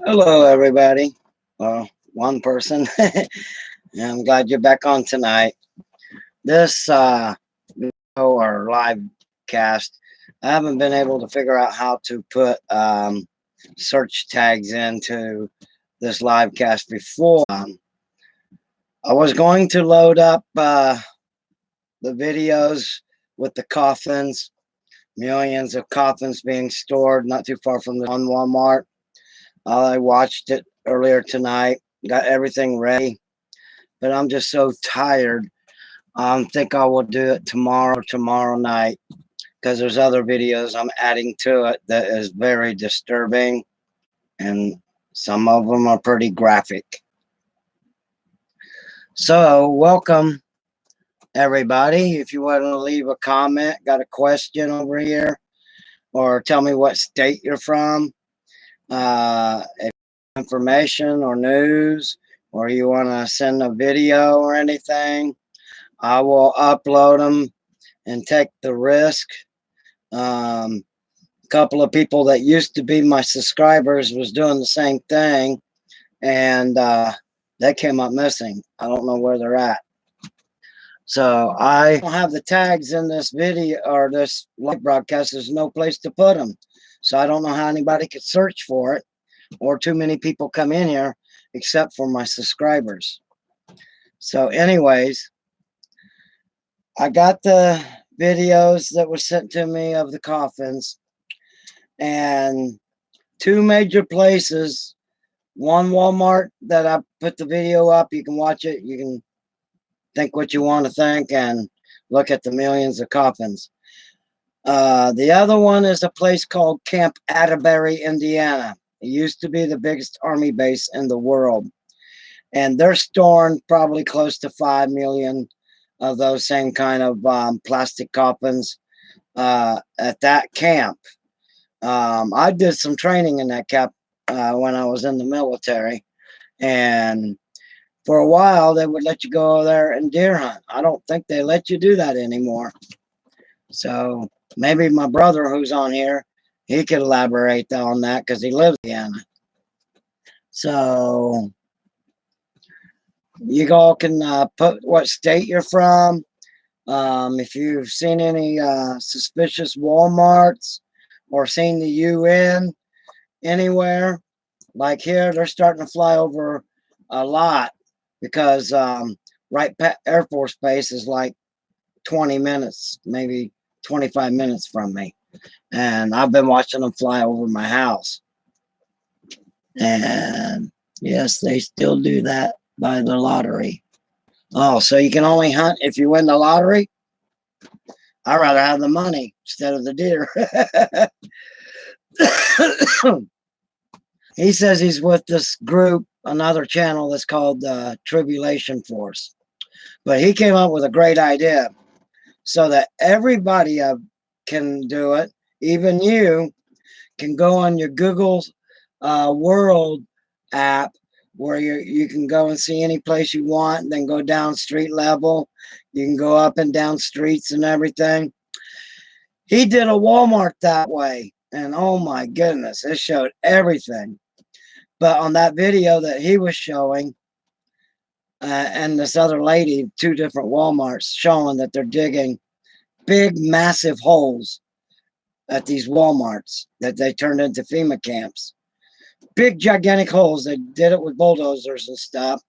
Hello, everybody. One person. I'm glad you're back on tonight. This video or live cast, I haven't been able to figure out how to put search tags into this live cast before. I was going to load up the videos with the coffins, millions of coffins being stored not too far from the on Walmart. I watched it earlier tonight, got everything ready, but I'm just so tired. I think I will do it tomorrow night, because there's other videos I'm adding to it that is very disturbing, and some of them are pretty graphic. So, welcome everybody. If you want to leave a comment, got a question over here, or tell me what state you're from, if information or news, or you want to send a video or anything, I will upload them and take the risk. A couple of people that used to be my subscribers was doing the same thing, and they came up missing. I don't know where they're at. So I don't have the tags in this video or this live broadcast. There's no place to put them. So I don't know how anybody could search for it, or too many people come in here except for my subscribers. So anyways, I got the videos that were sent to me of the coffins, and two major places. One Walmart that I put the video up. You can watch it. You can think what you want to think and look at the millions of coffins. The other one is a place called Camp Atterbury, Indiana. It used to be the biggest army base in the world, and they're storing probably close to 5 million of those same kind of plastic coffins at that camp. I did some training in that camp when I was in the military, and for a while they would let you go there and deer hunt. I don't think they let you do that anymore. So maybe my brother who's on here, he could elaborate on that because he lives in Indiana. So you all can put what state you're from. If you've seen any suspicious Walmarts or seen the UN anywhere, like here, they're starting to fly over a lot, because Wright Air Force Base is like 20 minutes, maybe 25 minutes from me. And I've been watching them fly over my house. And yes, they still do that by the lottery. Oh, so you can only hunt if you win the lottery? I'd rather have the money instead of the deer. He says he's with this group, another channel that's called Tribulation Force. But he came up with a great idea so that everybody can do it. Even you can go on your Google World app, where you can go and see any place you want, and then go down street level. You can go up and down streets and everything. He did a Walmart that way, and oh my goodness, it showed everything. But on that video that he was showing, and this other lady, two different Walmarts, showing that they're digging big, massive holes at these Walmarts that they turned into FEMA camps. Big, gigantic holes. They did it with bulldozers and stuff.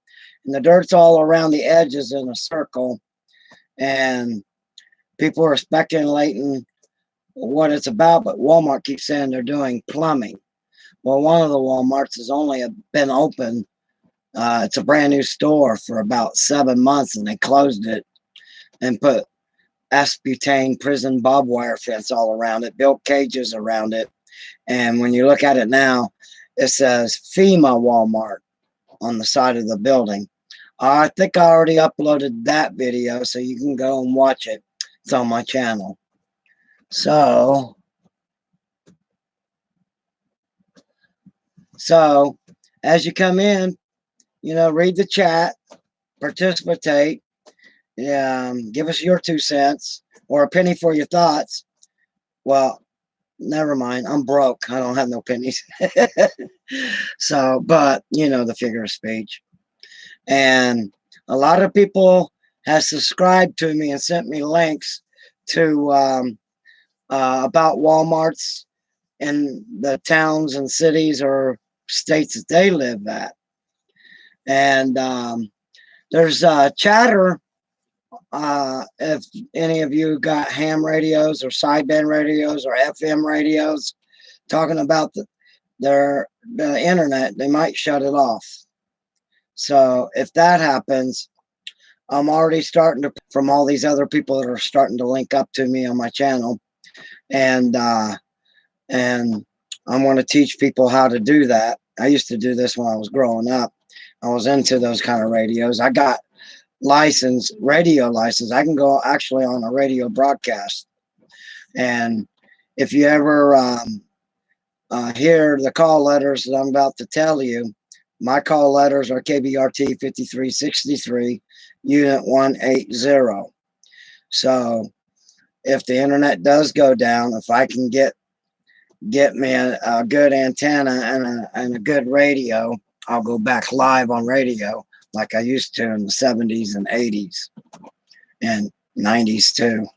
And the dirt's all around the edges in a circle. And people are speculating what it's about, but Walmart keeps saying they're doing plumbing. Well, one of the Walmarts has only been open. It's a brand new store for about 7 months, and they closed it and put asbutane prison barbed wire fence all around it, built cages around it. And when you look at it now, it says FEMA Walmart on the side of the building. I think I already uploaded that video, so you can go and watch it. It's on my channel. So as you come in, read the chat, participate, give us your 2 cents or a penny for your thoughts. Well, never mind. I'm broke. I don't have no pennies. So, but you know, the figure of speech. And a lot of people have subscribed to me and sent me links to about Walmarts in the towns and cities or states that they live at. And there's chatter. If any of you got ham radios or sideband radios or FM radios talking about the internet, they might shut it off. So if that happens, I'm already starting to from all these other people that are starting to link up to me on my channel, and I'm going to teach people how to do that. I used to do this when I was growing up. I was into those kind of radios. I got radio license. I can go actually on a radio broadcast. And if you ever hear the call letters that I'm about to tell you, my call letters are KBRT 5363, Unit 180. So if the internet does go down, if I can get me a good antenna and a good radio, I'll go back live on radio like I used to in the 70s and 80s and 90s too.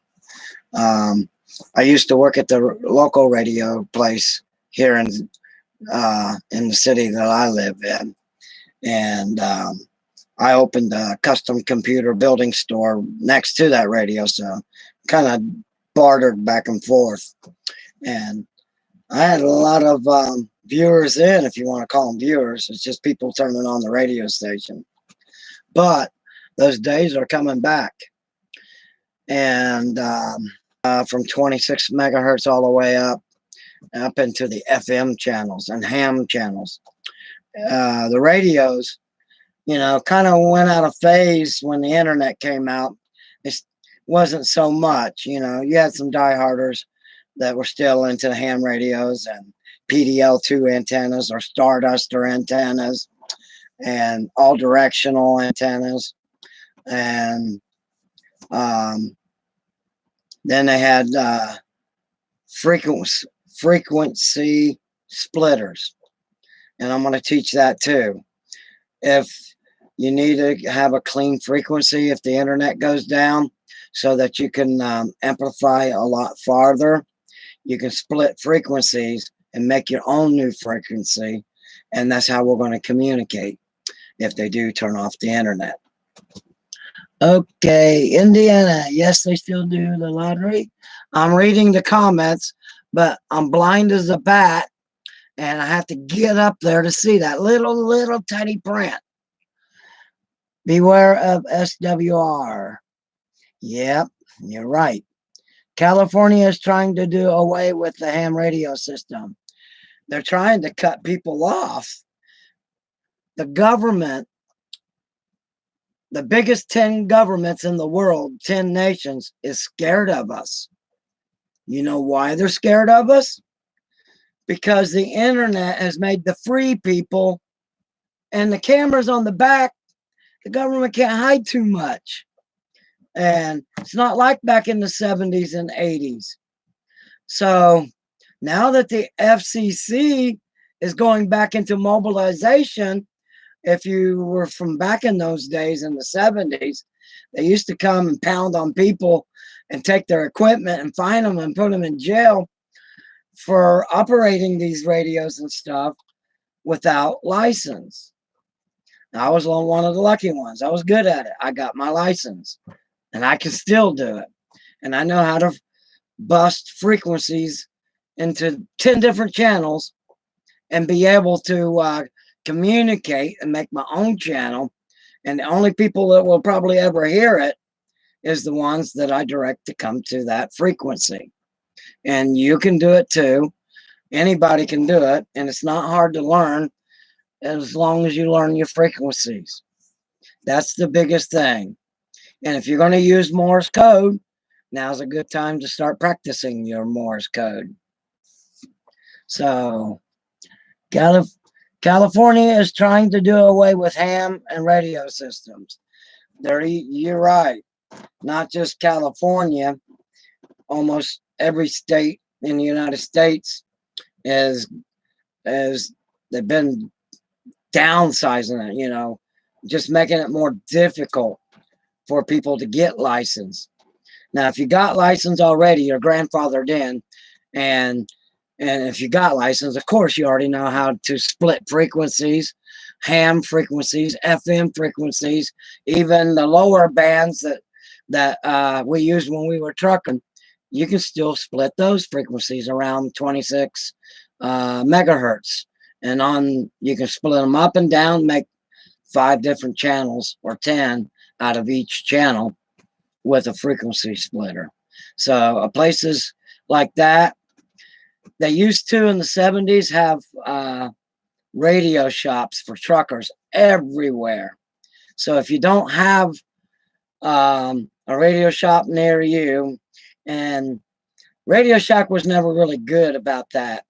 I used to work at the local radio place here in the city that I live in, and I opened a custom computer building store next to that radio, so kind of bartered back and forth. And I had a lot of viewers in, if you want to call them viewers. It's just people turning on the radio station. But those days are coming back. And from 26 megahertz all the way up into the FM channels and ham channels. The radios, you know, kind of went out of phase when the internet came out. It wasn't so much, you know. You had some dieharders that were still into the ham radios and PDL2 antennas or Starduster antennas and all directional antennas. And then they had frequency splitters. And I'm going to teach that too. If you need to have a clean frequency, if the internet goes down, so that you can amplify a lot farther, you can split frequencies and make your own new frequency. And that's how we're going to communicate if they do turn off the internet. Okay, Indiana. Yes, they still do the lottery. I'm reading the comments, but I'm blind as a bat, and I have to get up there to see that little tiny print. Beware of SWR. Yep, you're right. California is trying to do away with the ham radio system. They're trying to cut people off. The government, the biggest 10 governments in the world, 10 nations, is scared of us. You know why they're scared of us? Because the internet has made the free people, and the cameras on the back, the government can't hide too much. And it's not like back in the 70s and 80s. So now that the FCC is going back into mobilization, if you were from back in those days in the 70s, they used to come and pound on people and take their equipment and fine them and put them in jail for operating these radios and stuff without license. I was one of the lucky ones. I was good at it. I got my license, and I can still do it. And I know how to bust frequencies into 10 different channels and be able to communicate and make my own channel. And the only people that will probably ever hear it is the ones that I direct to come to that frequency. And you can do it too. Anybody can do it. And it's not hard to learn as long as you learn your frequencies. That's the biggest thing. And if you're going to use Morse code, now's a good time to start practicing your Morse code. So California is trying to do away with ham and radio systems. You're right. Not just California. Almost every state in the United States is they've been downsizing it, you know, just making it more difficult for people to get licensed. Now, if you got license already, you're grandfathered in, and if you got license, of course, you already know how to split frequencies, ham frequencies, FM frequencies, even the lower bands that we used when we were trucking. You can still split those frequencies around 26 megahertz, and you can split them up and down, make 5 different channels or 10 out of each channel with a frequency splitter. So places like that, they used to in the 70s have radio shops for truckers everywhere. So if you don't have a radio shop near you, and Radio Shack was never really good about that.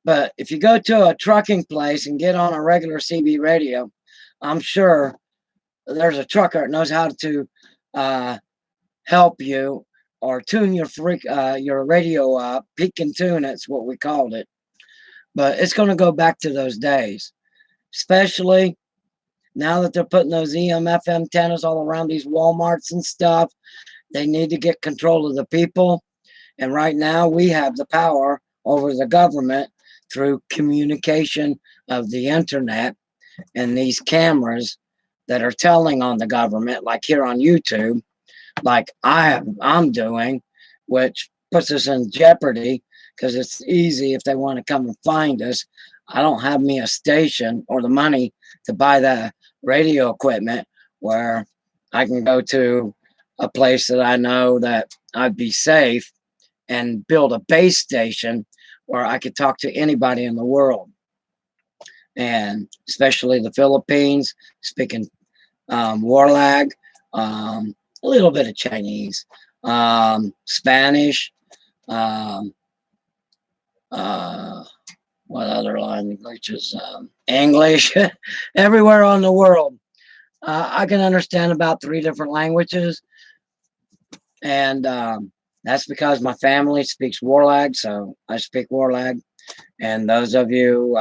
But if you go to a trucking place and get on a regular CB radio, I'm sure there's a trucker that knows how to help you or tune your radio up. Peak and tune, that's what we called it. But it's going to go back to those days, especially now that they're putting those EM/FM antennas all around these Walmarts and stuff. They need to get control of the people. And right now we have the power over the government through communication of the internet and these cameras that are telling on the government, like here on YouTube, like I'm doing, which puts us in jeopardy because it's easy if they want to come and find us. I don't have me a station or the money to buy the radio equipment where I can go to a place that I know that I'd be safe and build a base station where I could talk to anybody in the world, and especially the Philippines, speaking Warlag, a little bit of Chinese, Spanish, what other languages? English, everywhere on the world. I can understand about 3 different languages, and that's because my family speaks Warlag, so I speak Warlag. And those of you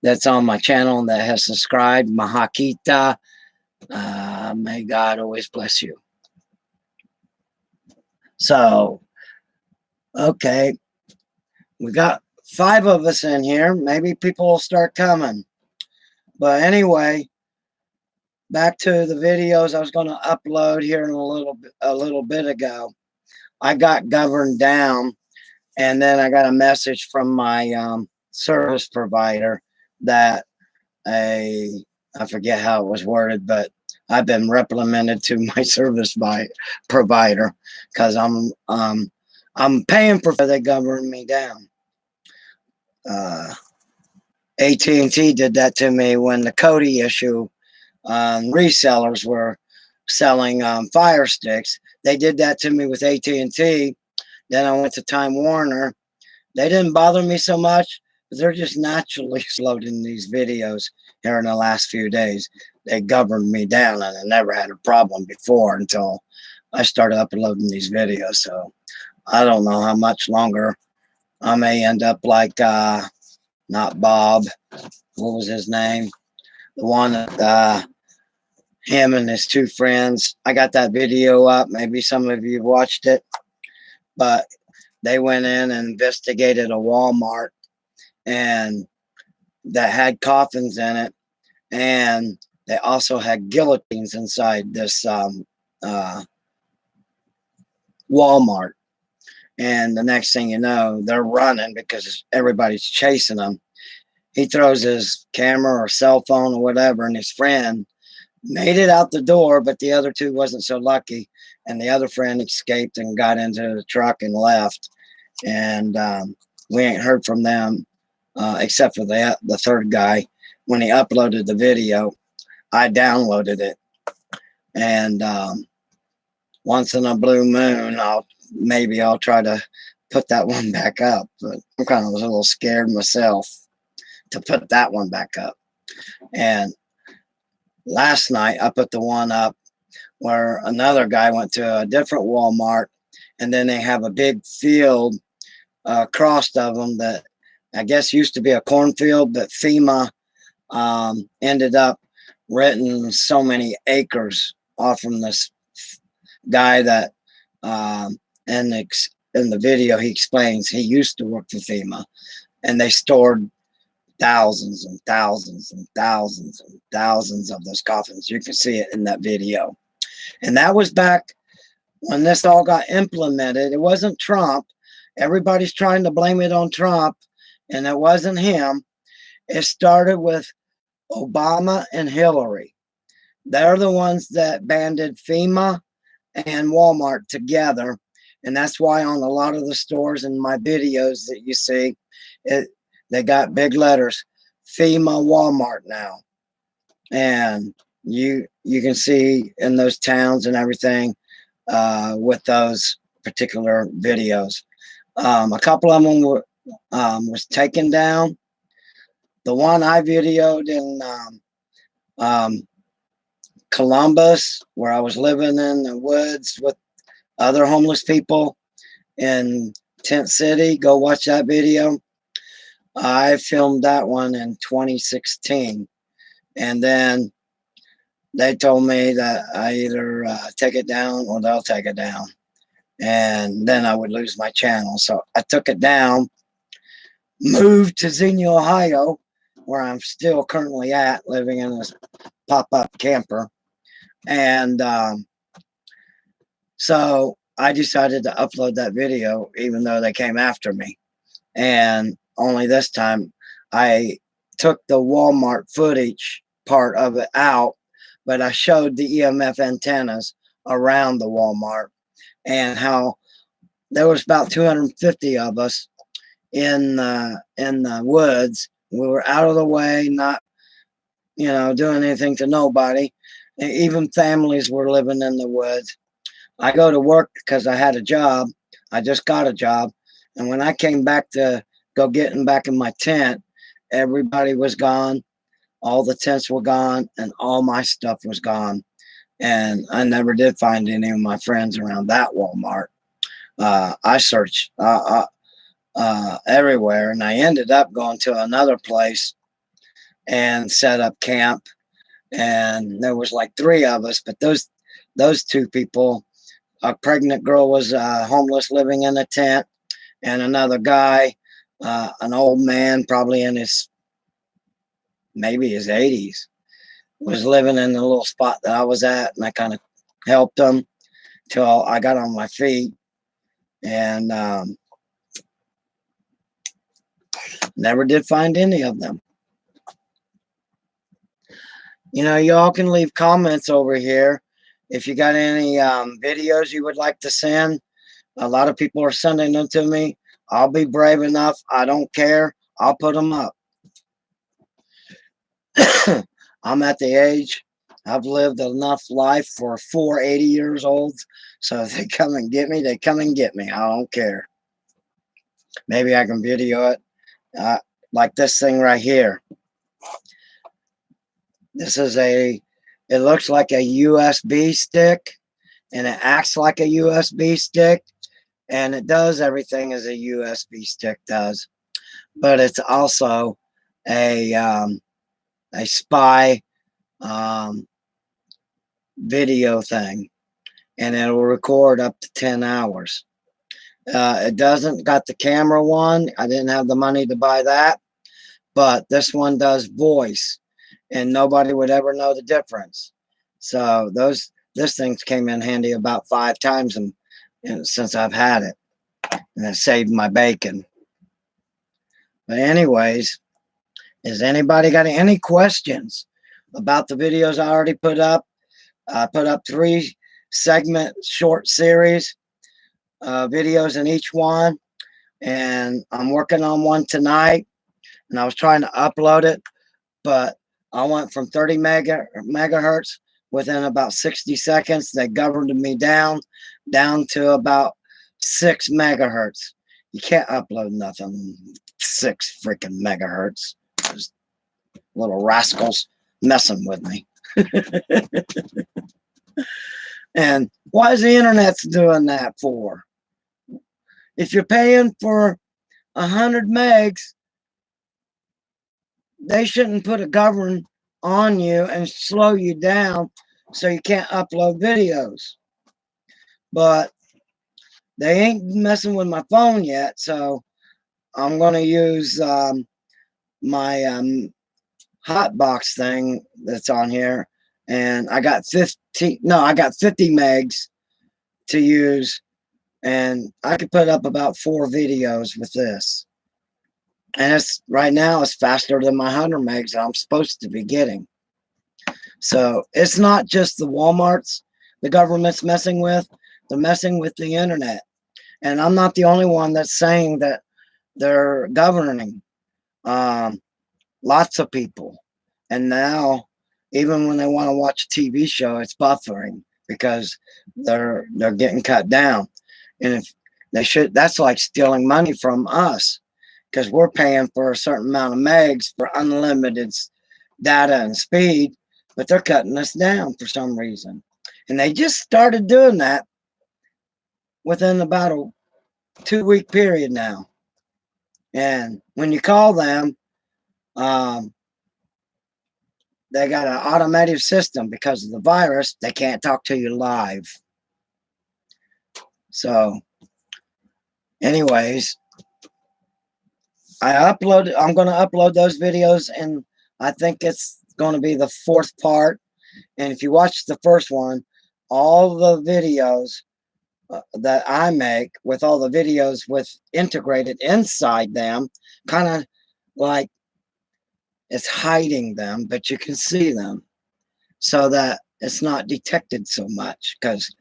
that's on my channel that has subscribed, Mahakita, may God always bless you. So, okay, we got 5 of us in here. Maybe people will start coming. But anyway, back to the videos I was going to upload here in a little bit ago. I got governed down, and then I got a message from my service provider that I forget how it was worded, but I've been reprimanded to my service provider because I'm paying for they govern me down. AT&T did that to me when the Cody issue. Resellers were selling Fire Sticks. They did that to me with AT&T. Then I went to Time Warner. They didn't bother me so much, but they're just naturally uploading these videos here in the last few days. They governed me down, and I never had a problem before until I started uploading these videos. So I don't know how much longer I may end up like, not Bob. What was his name? The one that him and his 2 friends. I got that video up. Maybe some of you watched it. But they went in and investigated a Walmart and that had coffins in it. And they also had guillotines inside this Walmart. And the next thing you know, they're running because everybody's chasing them. He throws his camera or cell phone or whatever, and his friend made it out the door, but the other 2 wasn't so lucky. And the other friend escaped and got into the truck and left. And we ain't heard from them except for the 3rd guy. When he uploaded the video, I downloaded it. And once in a blue moon, I'll try to put that one back up. But I'm kind of a little scared myself to put that one back up. And last night I put the one up where another guy went to a different Walmart and then they have a big field across of them that I guess used to be a cornfield, but FEMA ended up renting so many acres off from this guy that in the video he explains he used to work for FEMA, and they stored thousands and thousands and thousands and thousands of those coffins. You can see it in that video. And that was back when this all got implemented. It wasn't Trump. Everybody's trying to blame it on Trump, and it wasn't him. It started with Obama and Hillary. They're the ones that banded FEMA and Walmart together. And that's why on a lot of the stores in my videos that you see, they got big letters, FEMA Walmart now. And you can see in those towns and everything with those particular videos. A couple of them were was taken down. The one I videoed in Columbus, where I was living in the woods with other homeless people in Tent City, go watch that video. I filmed that one in 2016, and then they told me that I either take it down or they'll take it down, and then I would lose my channel. So I took it down, moved to Xenia, Ohio, where I'm still currently at, living in this pop-up camper. And so I decided to upload that video, even though they came after me. And only this time I took the Walmart footage part of it out, but I showed the EMF antennas around the Walmart and how there was about 250 of us in the woods. We were out of the way, not doing anything to nobody. And even families were living in the woods. I go to work because I had a job. I just got a job. And when I came back to go getting back in my tent, everybody was gone. All the tents were gone and all my stuff was gone. And I never did find any of my friends around that Walmart. I searched everywhere, and I ended up going to another place and set up camp. And there was like 3 of us, but those 2 people, a pregnant girl was homeless living in a tent, and another guy, an old man, probably in maybe his 80s, was living in the little spot that I was at, and I kind of helped him till I got on my feet. And never did find any of them. Y'all can leave comments over here if you got any videos you would like to send. A lot of people are sending them to me. I'll be brave enough. I don't care. I'll put them up. I'm at the age, I've lived enough life for 480 years old. So if they come and get me, they come and get me. I don't care. Maybe I can video it like this thing right here. This is it looks like a USB stick, and it acts like a USB stick, and it does everything as a USB stick does. But it's also a spy video thing, and it'll record up to 10 hours. It doesn't got the camera one. I didn't have the money to buy that, but this one does voice, and nobody would ever know the difference. So this thing came in handy about 5 times since I've had it, and it saved my bacon. But anyways, has anybody got any questions about the videos I already put up? I put up 3 segment short series videos in each one, and I'm working on one tonight, and I was trying to upload it, but I went from 30 megahertz within about 60 seconds. They governed me down to about 6 megahertz. You can't upload nothing 6 freaking megahertz. Those little rascals messing with me. And why is the internet doing that for? If you're paying for 100 megs, they shouldn't put a govern on you and slow you down so you can't upload videos. But they ain't messing with my phone yet, so I'm going to use my hotbox thing that's on here, and I got 50 megs to use, and I could put up about 4 videos with this. And it's right now it's faster than my 100 megs that I'm supposed to be getting. So it's not just the Walmarts the government's messing with, they're messing with the internet. And I'm not the only one that's saying that they're governing. Lots of people. And now, even when they want to watch a TV show, it's buffering because they're getting cut down. And if they should, that's like stealing money from us because we're paying for a certain amount of megs for unlimited data and speed, but they're cutting us down for some reason. And they just started doing that within about a 2-week period now. And when you call them, they got an automated system because of the virus. They can't talk to you live. So, anyways, I'm going to upload those videos, and I think it's going to be the 4th part. And if you watch the first one, all the videos that I make with all the videos with integrated inside them, kind of like it's hiding them, but you can see them so that it's not detected so much because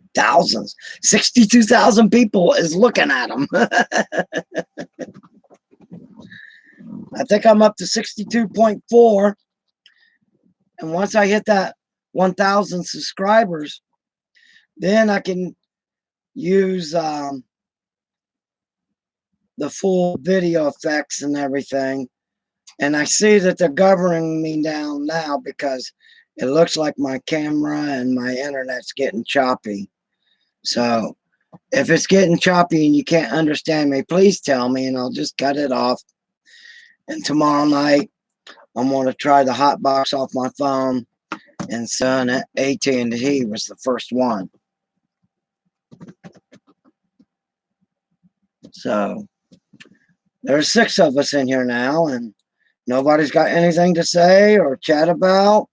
62,000 people is looking at them. I think I'm up to 62.4. And once I hit that 1,000 subscribers, then I can use the full video effects and everything. And I see that they're governing me down now because it looks like my camera and my internet's getting choppy. So if it's getting choppy and you can't understand me, please tell me and I'll just cut it off. And tomorrow night, I'm going to try the hot box off my phone. And son, AT&T was the first one. So there's 6 of us in here now, and nobody's got anything to say or chat about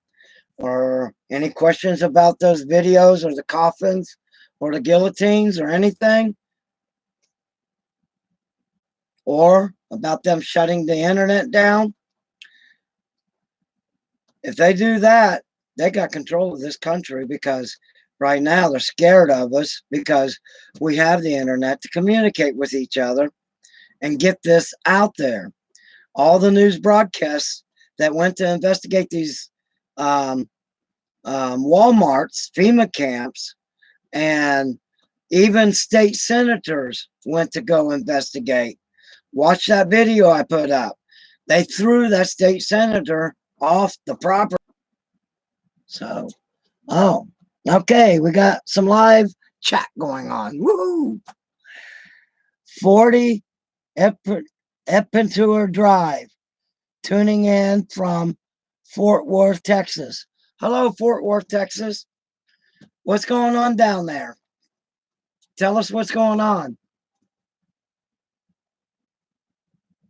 or any questions about those videos or the coffins or the guillotines or anything, or about them shutting the internet down. If they do that, they got control of this country because right now they're scared of us because we have the internet to communicate with each other and get this out there. All the news broadcasts that went to investigate these Walmarts, FEMA camps, and even state senators went to go investigate. Watch that video I put up. They threw that state senator off the property. So, oh, okay, we got some live chat going on. Woohoo! 40 Epentour Drive, tuning in from Fort Worth, Texas. Hello, Fort Worth, Texas. What's going on down there? Tell us what's going on.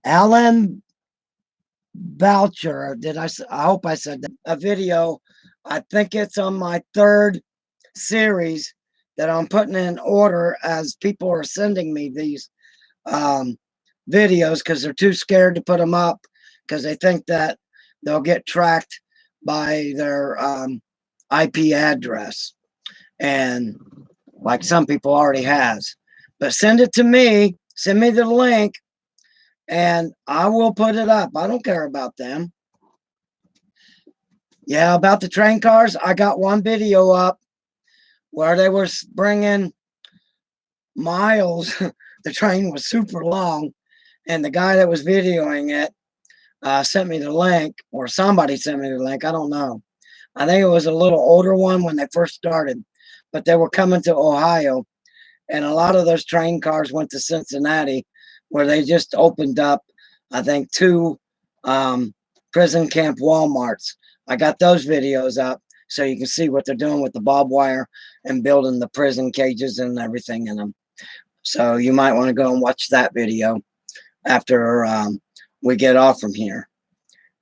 Alan Boucher, I hope I said that. A video, I think it's on my 3rd series that I'm putting in order as people are sending me these videos because they're too scared to put them up because they think that they'll get tracked by their IP address, and like some people already has. But send it to me, send me the link, and I will put it up. I don't care about them. Yeah, about the train cars, I got one video up where they were bringing miles. The train was super long, and the guy that was videoing it sent me the link, or somebody sent me the link. I don't know. I think it was a little older one when they first started, but they were coming to Ohio, And a lot of those train cars went to Cincinnati, where they just opened up, I think, 2 prison camp Walmarts. I got those videos up so you can see what they're doing with the barbed wire and building the prison cages and everything in them. So you might want to go and watch that video after we get off from here.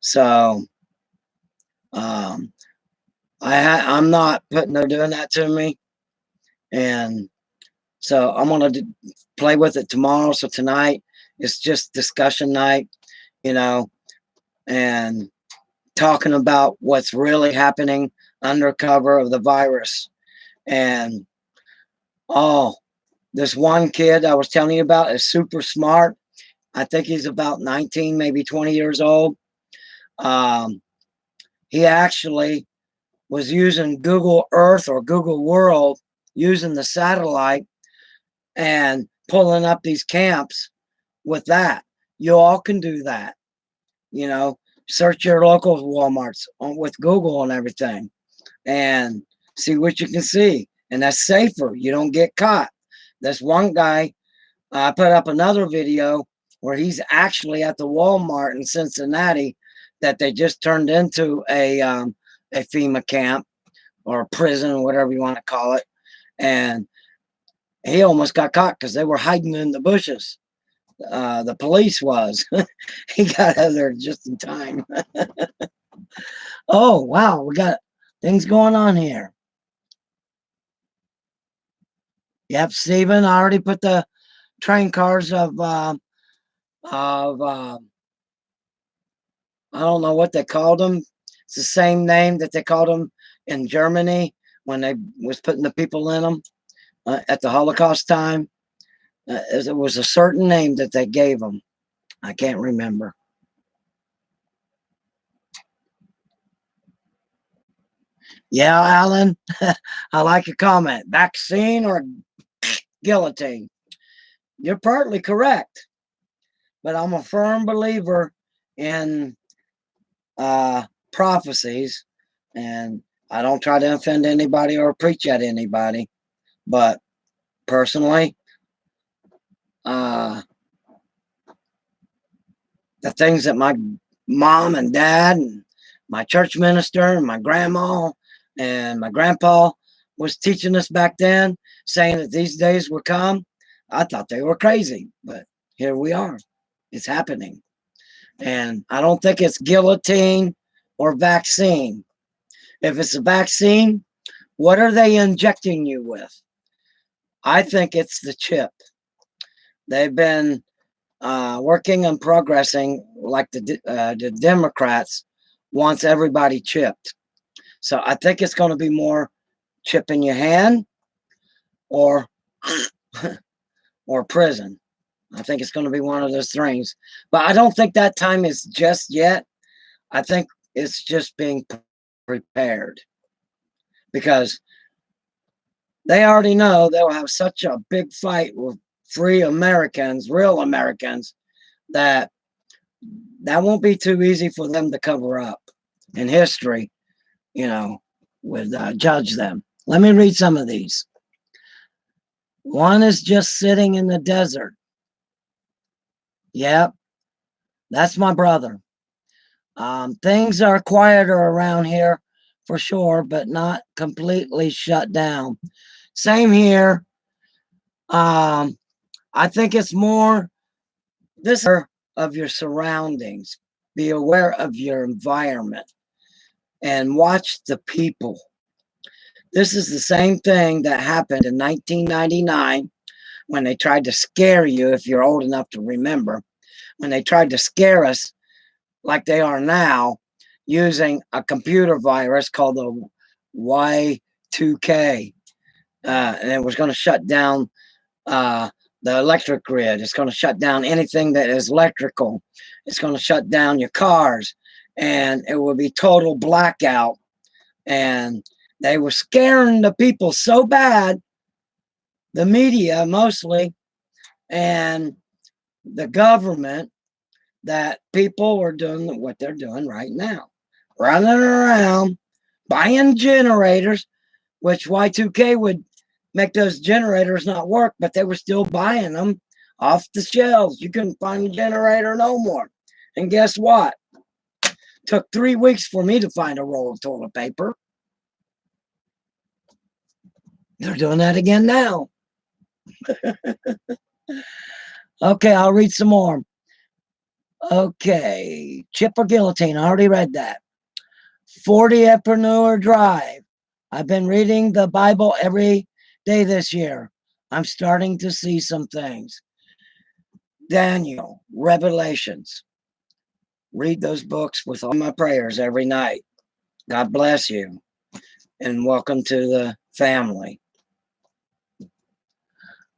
So I'm not putting they're doing that to me, and so I'm gonna play with it tomorrow. So tonight it's just discussion night, you know, and talking about what's really happening under cover of the virus. And this one kid I was telling you about is super smart. I think he's about 19, maybe 20 years old. He actually was using Google Earth or Google World, using the satellite and pulling up these camps with that. You all can do that. You know, search your local Walmarts with Google and everything and see what you can see. And that's safer. You don't get caught. This one guy, I put up another video where he's actually at the Walmart in Cincinnati that they just turned into a FEMA camp or a prison, whatever you want to call it. And he almost got caught because they were hiding in the bushes. The police was. He got out of there just in time. Oh, wow. We got things going on here. Yep, Stephen, I already put the train cars of I don't know what they called them. It's the same name that they called them in Germany when they was putting the people in them at the Holocaust time. It was a certain name that they gave them. I can't remember. Yeah, Alan, I like your comment. Vaccine or guillotine? You're partly correct, but I'm a firm believer in prophecies, and I don't try to offend anybody or preach at anybody, but personally, the things that my mom and dad and my church minister and my grandma and my grandpa was teaching us back then, saying that these days would come, I thought they were crazy, but here we are. It's happening. And I don't think it's guillotine or vaccine. If it's a vaccine, what are they injecting you with? I think it's the chip. They've been working and progressing like the Democrats wants everybody chipped. So I think it's going to be more chip in your hand or or prison. I think it's going to be one of those things. But I don't think that time is just yet. I think it's just being prepared because they already know they'll have such a big fight with free Americans, real Americans, that won't be too easy for them to cover up. In history, you know, would judge them. Let me read some of these. One is just sitting in the desert. Yep, that's my brother. Things are quieter around here for sure, but not completely shut down. Same here. I think it's more this of your surroundings. Be aware of your environment and watch the people. This is the same thing that happened in 1999 when they tried to scare you, if you're old enough to remember, when they tried to scare us like they are now using a computer virus called the Y2K. And it was going to shut down the electric grid. It's going to shut down anything that is electrical. It's going to shut down your cars. And it will be total blackout. And they were scaring the people so bad, the media mostly, and the government, that people were doing what they're doing right now. Running around, buying generators, which Y2K would make those generators not work, but they were still buying them off the shelves. You couldn't find a generator no more. And guess what? Took 3 weeks for me to find a roll of toilet paper. They're doing that again now. Okay, I'll read some more. Okay, chip or guillotine. I already read that. 40epreneur Drive. I've been reading the Bible every day this year. I'm starting to see some things. Daniel, Revelations. Read those books with all my prayers every night. God bless you. And welcome to the family.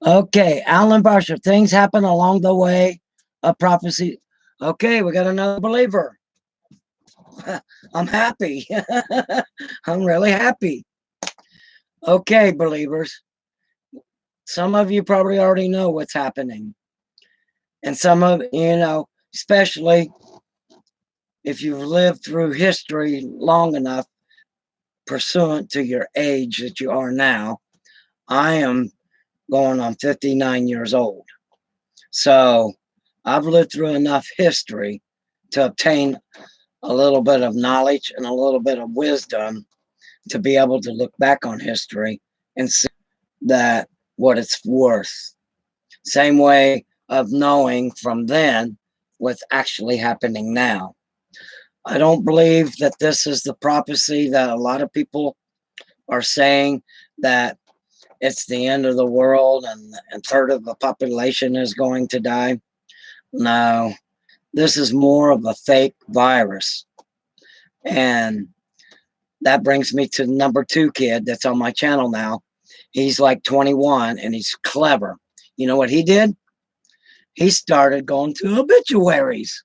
Okay, Alan Barsher. Things happen along the way of prophecy. Okay, we got another believer. I'm happy. I'm really happy. Okay, believers. Some of you probably already know what's happening. And some of you know, especially if you've lived through history long enough, pursuant to your age that you are now. I am going on 59 years old. So I've lived through enough history to obtain a little bit of knowledge and a little bit of wisdom to be able to look back on history and see that what it's worth. Same way of knowing from then what's actually happening now. I don't believe that this is the prophecy that a lot of people are saying, that it's the end of the world and a third of the population is going to die. No, this is more of a fake virus. And that brings me to number 2 kid that's on my channel now. He's like 21 and he's clever. You know what he did? He started going to obituaries.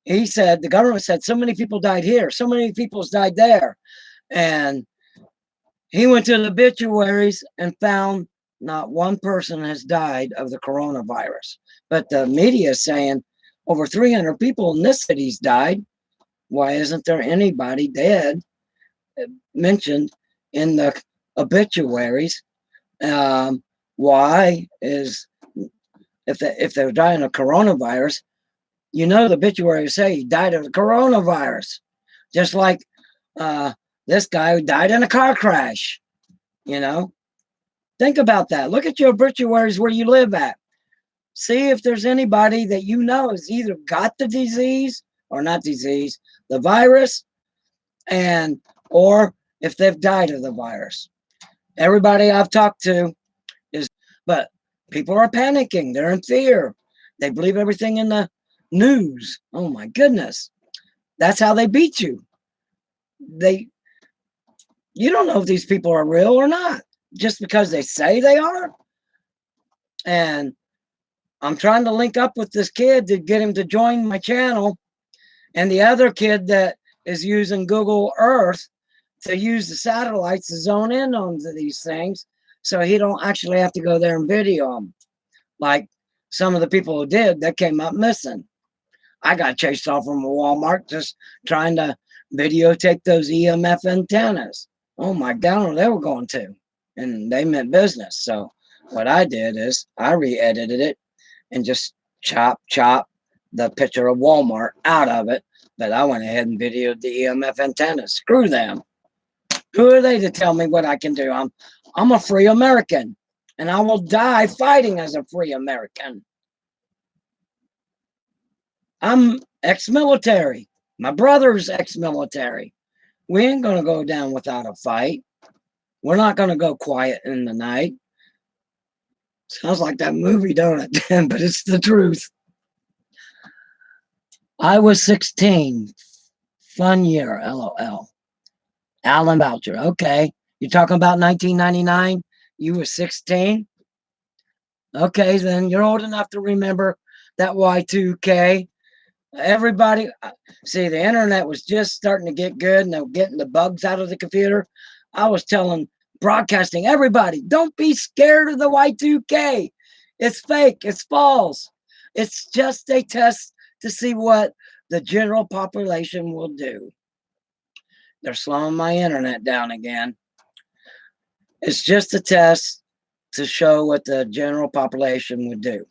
He said, the government said so many people died here, so many people's died there. And he went to the obituaries and found not one person has died of the coronavirus. But the media is saying over 300 people in this city's died. Why isn't there anybody dead mentioned in the obituaries? Why is, if they're dying of coronavirus, you know, the obituaries say he died of the coronavirus, just like this guy who died in a car crash. You know, think about that. Look at your obituaries where you live at. See if there's anybody that you know has either got the disease or not disease, the virus, and or if they've died of the virus. Everybody I've talked to is, but people are panicking. They're in fear. They believe everything in the news. Oh my goodness. That's how they beat you. You don't know if these people are real or not, just because they say they are. And I'm trying to link up with this kid to get him to join my channel, and the other kid that is using Google Earth to use the satellites to zone in on these things, so he don't actually have to go there and video them. Like some of the people who did, that came up missing. I got chased off from a Walmart just trying to videotape those EMF antennas. Oh my God, they were going to, and they meant business. So what I did is I re-edited it and just chop the picture of Walmart out of it. But I went ahead and videoed the EMF antennas. Screw them. Who are they to tell me what I can do? I'm a free American, and I will die fighting as a free American. I'm ex-military. My brother's ex-military. We ain't going to go down without a fight. We're not going to go quiet in the night. Sounds like that movie, don't it? But it's the truth. I was 16. Fun year, LOL. Alan Boucher. Okay. You're talking about 1999? You were 16? Okay, then you're old enough to remember that Y2K. Everybody, see, the internet was just starting to get good and they were getting the bugs out of the computer. I was broadcasting everybody, don't be scared of the Y2K. It's fake. It's false. It's just a test to see what the general population will do. They're slowing my internet down again. It's just a test to show what the general population would do.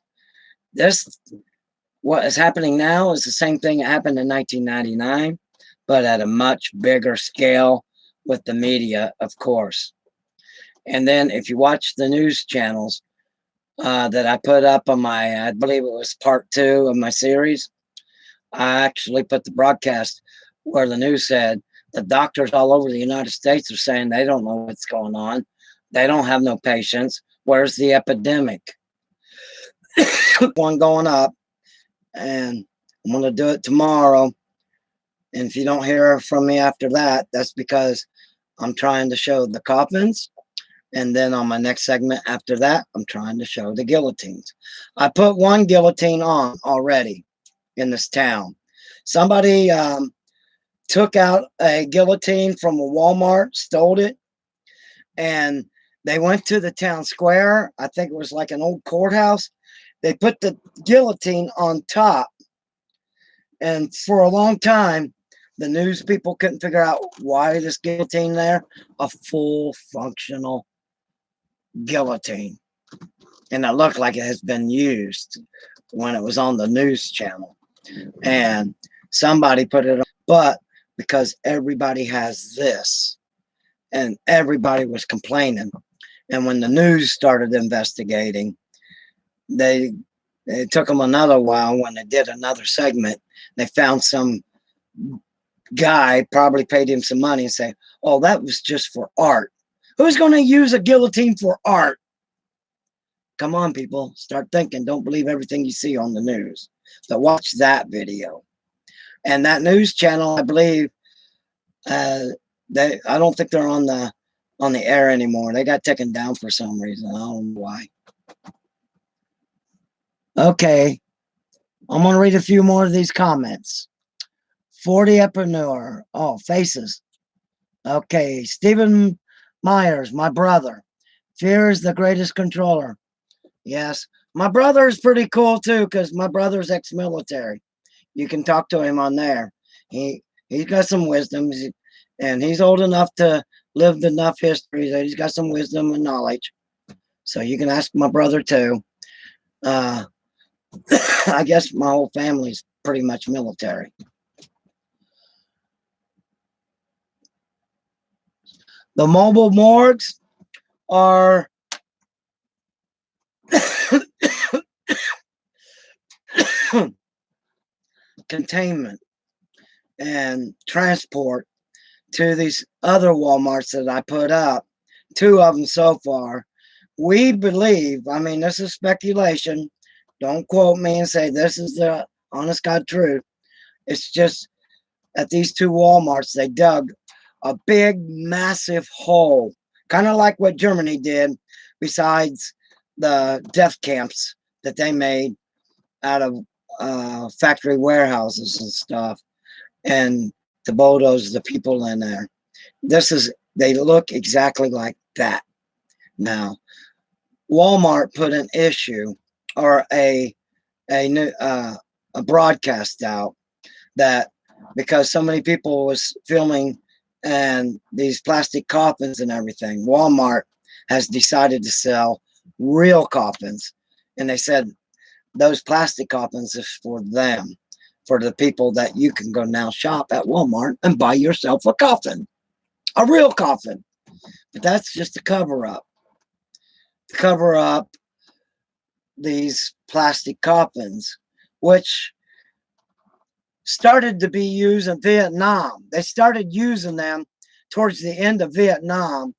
What is happening now is the same thing that happened in 1999, but at a much bigger scale with the media, of course. And then if you watch the news channels that I put up on my, I believe it was part 2 of my series, I actually put the broadcast where the news said the doctors all over the United States are saying they don't know what's going on. They don't have no patients. Where's the epidemic? One going up, and I'm going to do it tomorrow. And if you don't hear from me after that, that's because I'm trying to show the coffins. And then on my next segment after that, I'm trying to show the guillotines. I put one guillotine on already in this town. Somebody took out a guillotine from a Walmart, stole it, and they went to the town square. I think it was like an old courthouse. They put the guillotine on top, and for a long time, the news people couldn't figure out why this guillotine there, a full functional guillotine. And it looked like it has been used when it was on the news channel. And somebody put it on, but because everybody has this, and everybody was complaining. And when the news started investigating, it took them another while when they did another segment. They found some guy, probably paid him some money, and say, oh, that was just for art. Who's going to use a guillotine for art? Come on, people, start thinking. Don't believe everything you see on the news. So watch that video. And that news channel, I believe, I don't think they're on the air anymore. They got taken down for some reason. I don't know why. Okay, I'm gonna read a few more of these comments. 40 Epreneur. Oh, faces. Okay, Stephen Myers, my brother. Fear is the greatest controller. Yes, my brother is pretty cool too, because my brother's ex-military. You can talk to him on there. He's got some wisdom, and he's old enough to live enough history that he's got some wisdom and knowledge. So you can ask my brother too. I guess my whole family's pretty much military. The mobile morgues are containment and transport to these other Walmarts that I put up, 2 of them so far. We believe, I mean, this is speculation. Don't quote me and say this is the honest God truth. It's just at these 2 Walmarts, they dug a big, massive hole, kind of like what Germany did, besides the death camps that they made out of factory warehouses and stuff, and to bulldoze the people in there. They look exactly like that. Now, Walmart put an issue or a broadcast out that because so many people was filming and these plastic coffins and everything, Walmart has decided to sell real coffins. And they said those plastic coffins is for them, for the people that you can go now shop at Walmart and buy yourself a coffin, a real coffin. But that's just a cover up. To cover up these plastic coffins, which started to be used in Vietnam. They started using them towards the end of Vietnam,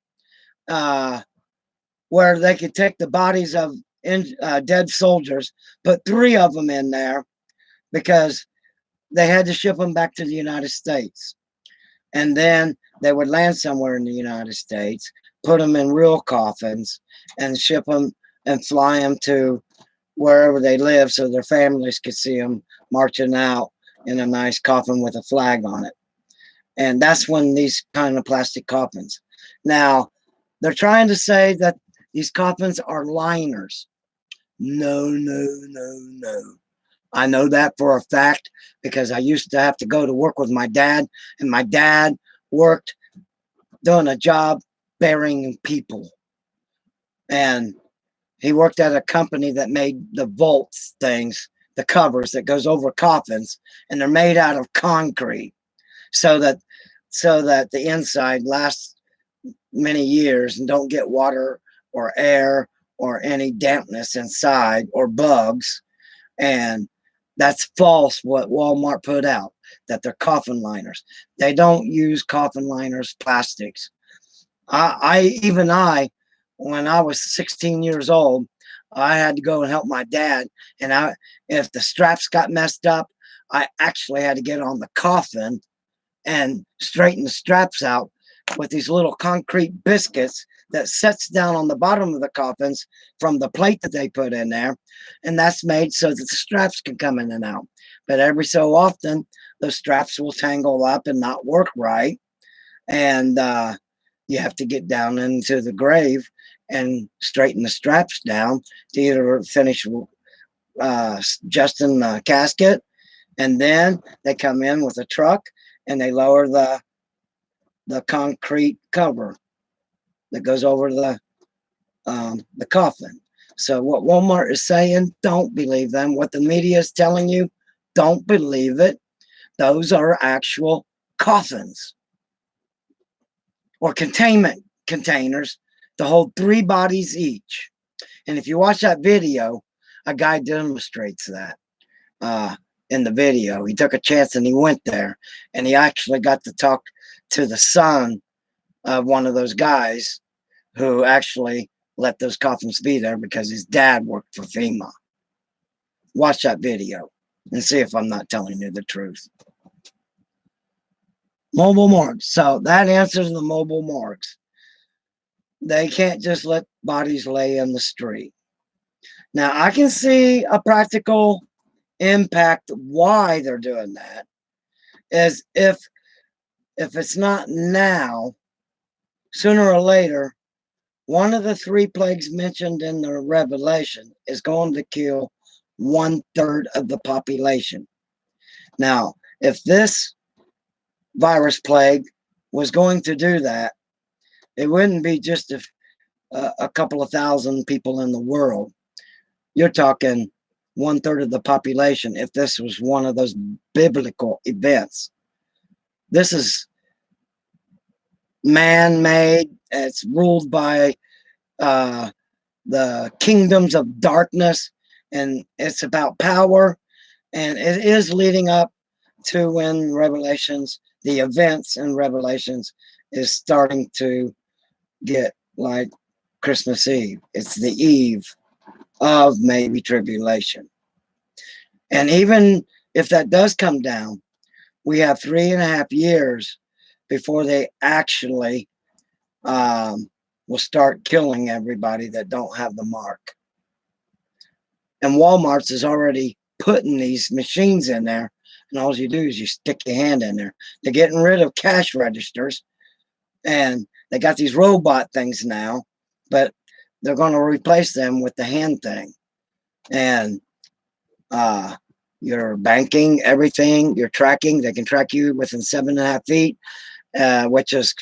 where they could take the bodies of dead soldiers, put 3 of them in there because they had to ship them back to the United States. And then they would land somewhere in the United States, put them in real coffins, and ship them and fly them to wherever they live so their families could see them marching out in a nice coffin with a flag on it. And that's when these kind of plastic coffins. Now, they're trying to say that these coffins are liners. No, no, no, no. I know that for a fact because I used to have to go to work with my dad, and my dad worked doing a job burying people. And he worked at a company that made the vaults things, the covers that goes over coffins, and they're made out of concrete so that the inside lasts many years and don't get water or air or any dampness inside or bugs. And that's false what Walmart put out, that they're coffin liners. They don't use coffin liners, plastics. Even when I was 16 years old, I had to go and help my dad. And if the straps got messed up, I actually had to get on the coffin and straighten the straps out with these little concrete biscuits that sets down on the bottom of the coffins from the plate that they put in there. And that's made so that the straps can come in and out. But every so often, the straps will tangle up and not work right. And you have to get down into the grave and straighten the straps down to either finish adjusting the casket. And then they come in with a truck and they lower the concrete cover that goes over the coffin. So what Walmart is saying, don't believe them. What the media is telling you, don't believe it. Those are actual coffins or containment containers to hold 3 bodies each. And if you watch that video, a guy demonstrates that in the video. He took a chance and he went there, and he actually got to talk to the son of one of those guys who actually let those coffins be there because his dad worked for FEMA. Watch that video and see if I'm not telling you the truth. Mobile morgues. So that answers the mobile morgues. They can't just let bodies lay in the street. Now, I can see a practical impact why they're doing that is if it's not now, sooner or later, one of the 3 plagues mentioned in the Revelation is going to kill 1/3 of the population. Now, if this virus plague was going to do that, it wouldn't be just a couple of thousand people in the world. You're talking 1/3 of the population if this was one of those biblical events. This is man-made. It's ruled by the kingdoms of darkness, and it's about power, and it is leading up to when Revelations, the events in Revelations, is starting to get like Christmas Eve. It's the eve of maybe tribulation. And even if that does come down, we have 3.5 years before they actually will start killing everybody that don't have the mark. And Walmart's is already putting these machines in there, and all you do is you stick your hand in there. They're getting rid of cash registers, and they got these robot things now, but they're going to replace them with the hand thing. And your banking, everything, your tracking, they can track you within 7.5 feet, which is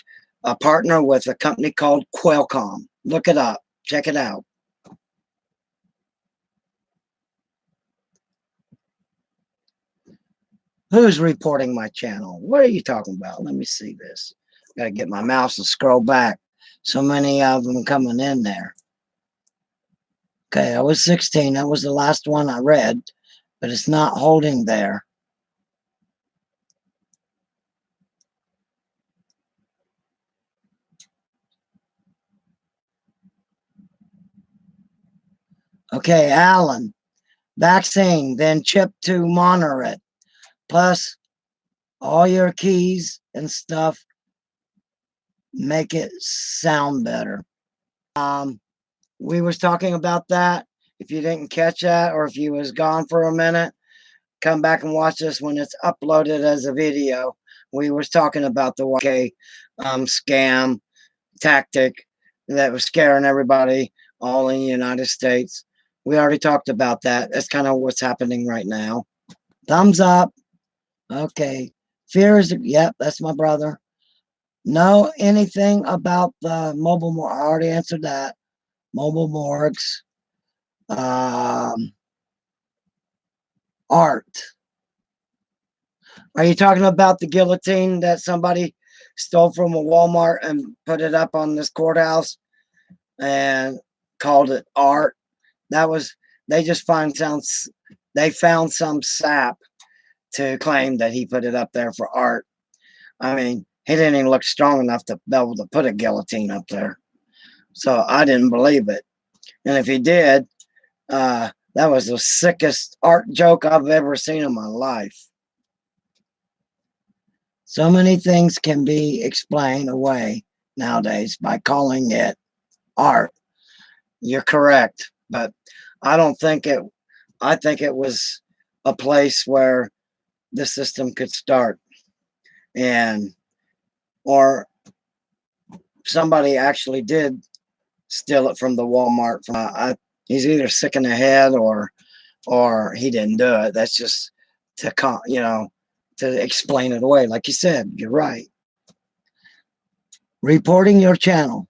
a partner with a company called Qualcomm. Look it up. Check it out. Who's reporting my channel? What are you talking about? Let me see this. Got to get my mouse and scroll back. So many of them coming in there. Okay, I was 16. That was the last one I read, but it's not holding there. Okay, Alan. Vaccine, then chip to monitor it. Plus, all your keys and stuff make it sound better. We was talking about that. If you didn't catch that, or if you was gone for a minute, come back and watch this when it's uploaded as a video. We was talking about the YK scam tactic that was scaring everybody all in the United States. We already talked about that. That's kind of what's happening right now. Thumbs up. Okay. Fear is, yep, that's my brother. Know anything about the mobile? I already answered that. mobile morgues, art. Are you talking about the guillotine that somebody stole from a Walmart and put it up on this courthouse and called it art? That was, they just found some sap to claim that he put it up there for art. I mean, he didn't even look strong enough to be able to put a guillotine up there. So I didn't believe it. And if he did, that was the sickest art joke I've ever seen in my life. So many things can be explained away nowadays by calling it art. You're correct, but I don't think it, I think it was a place where the system could start, and or somebody actually did steal it from the Walmart. He's either sick in the head or he didn't do it. That's just to to explain it away. Like you said, you're right. Reporting your channel,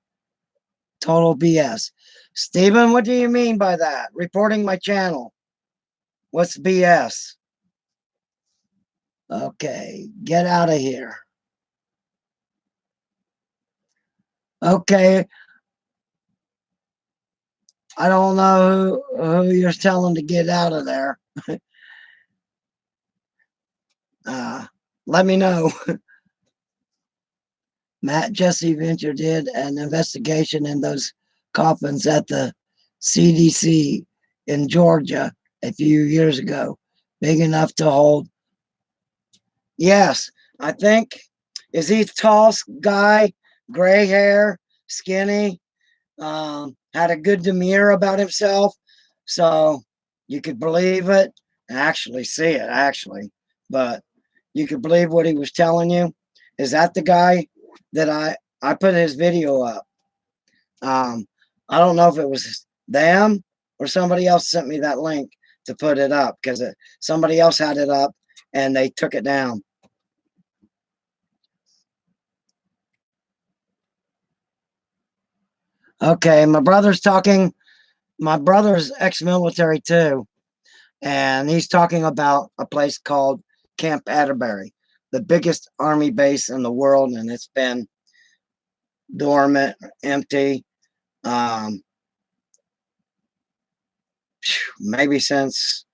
total BS. Stephen, what do you mean by that? Reporting my channel. What's BS? Okay, get out of here. Okay, I don't know who you're telling to get out of there. Let me know. Matt Jesse Venture did an investigation in those coffins at the CDC in Georgia a few years ago, big enough to hold. Yes, I think. Is he a tall guy, gray hair, skinny, had a good demeanor about himself? So you could believe it and actually see it, actually. But you could believe what he was telling you. Is that the guy that I put his video up? I don't know if it was them or somebody else sent me that link to put it up, because somebody else had it up and they took it down. Okay, my brother's talking. My brother's ex-military too, and he's talking about a place called Camp Atterbury, the biggest army base in the world, and it's been dormant, empty, maybe since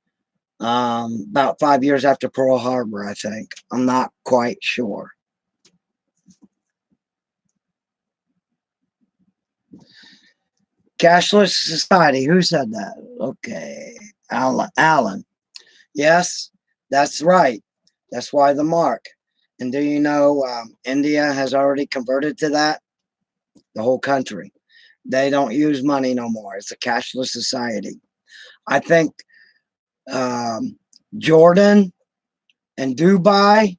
about 5 years after Pearl Harbor, I think. I'm not quite sure. Cashless society. Who said that? Okay. Alan. Yes, that's right. That's why the mark. And do you know India has already converted to that? The whole country. They don't use money no more. It's a cashless society. I think Jordan and Dubai,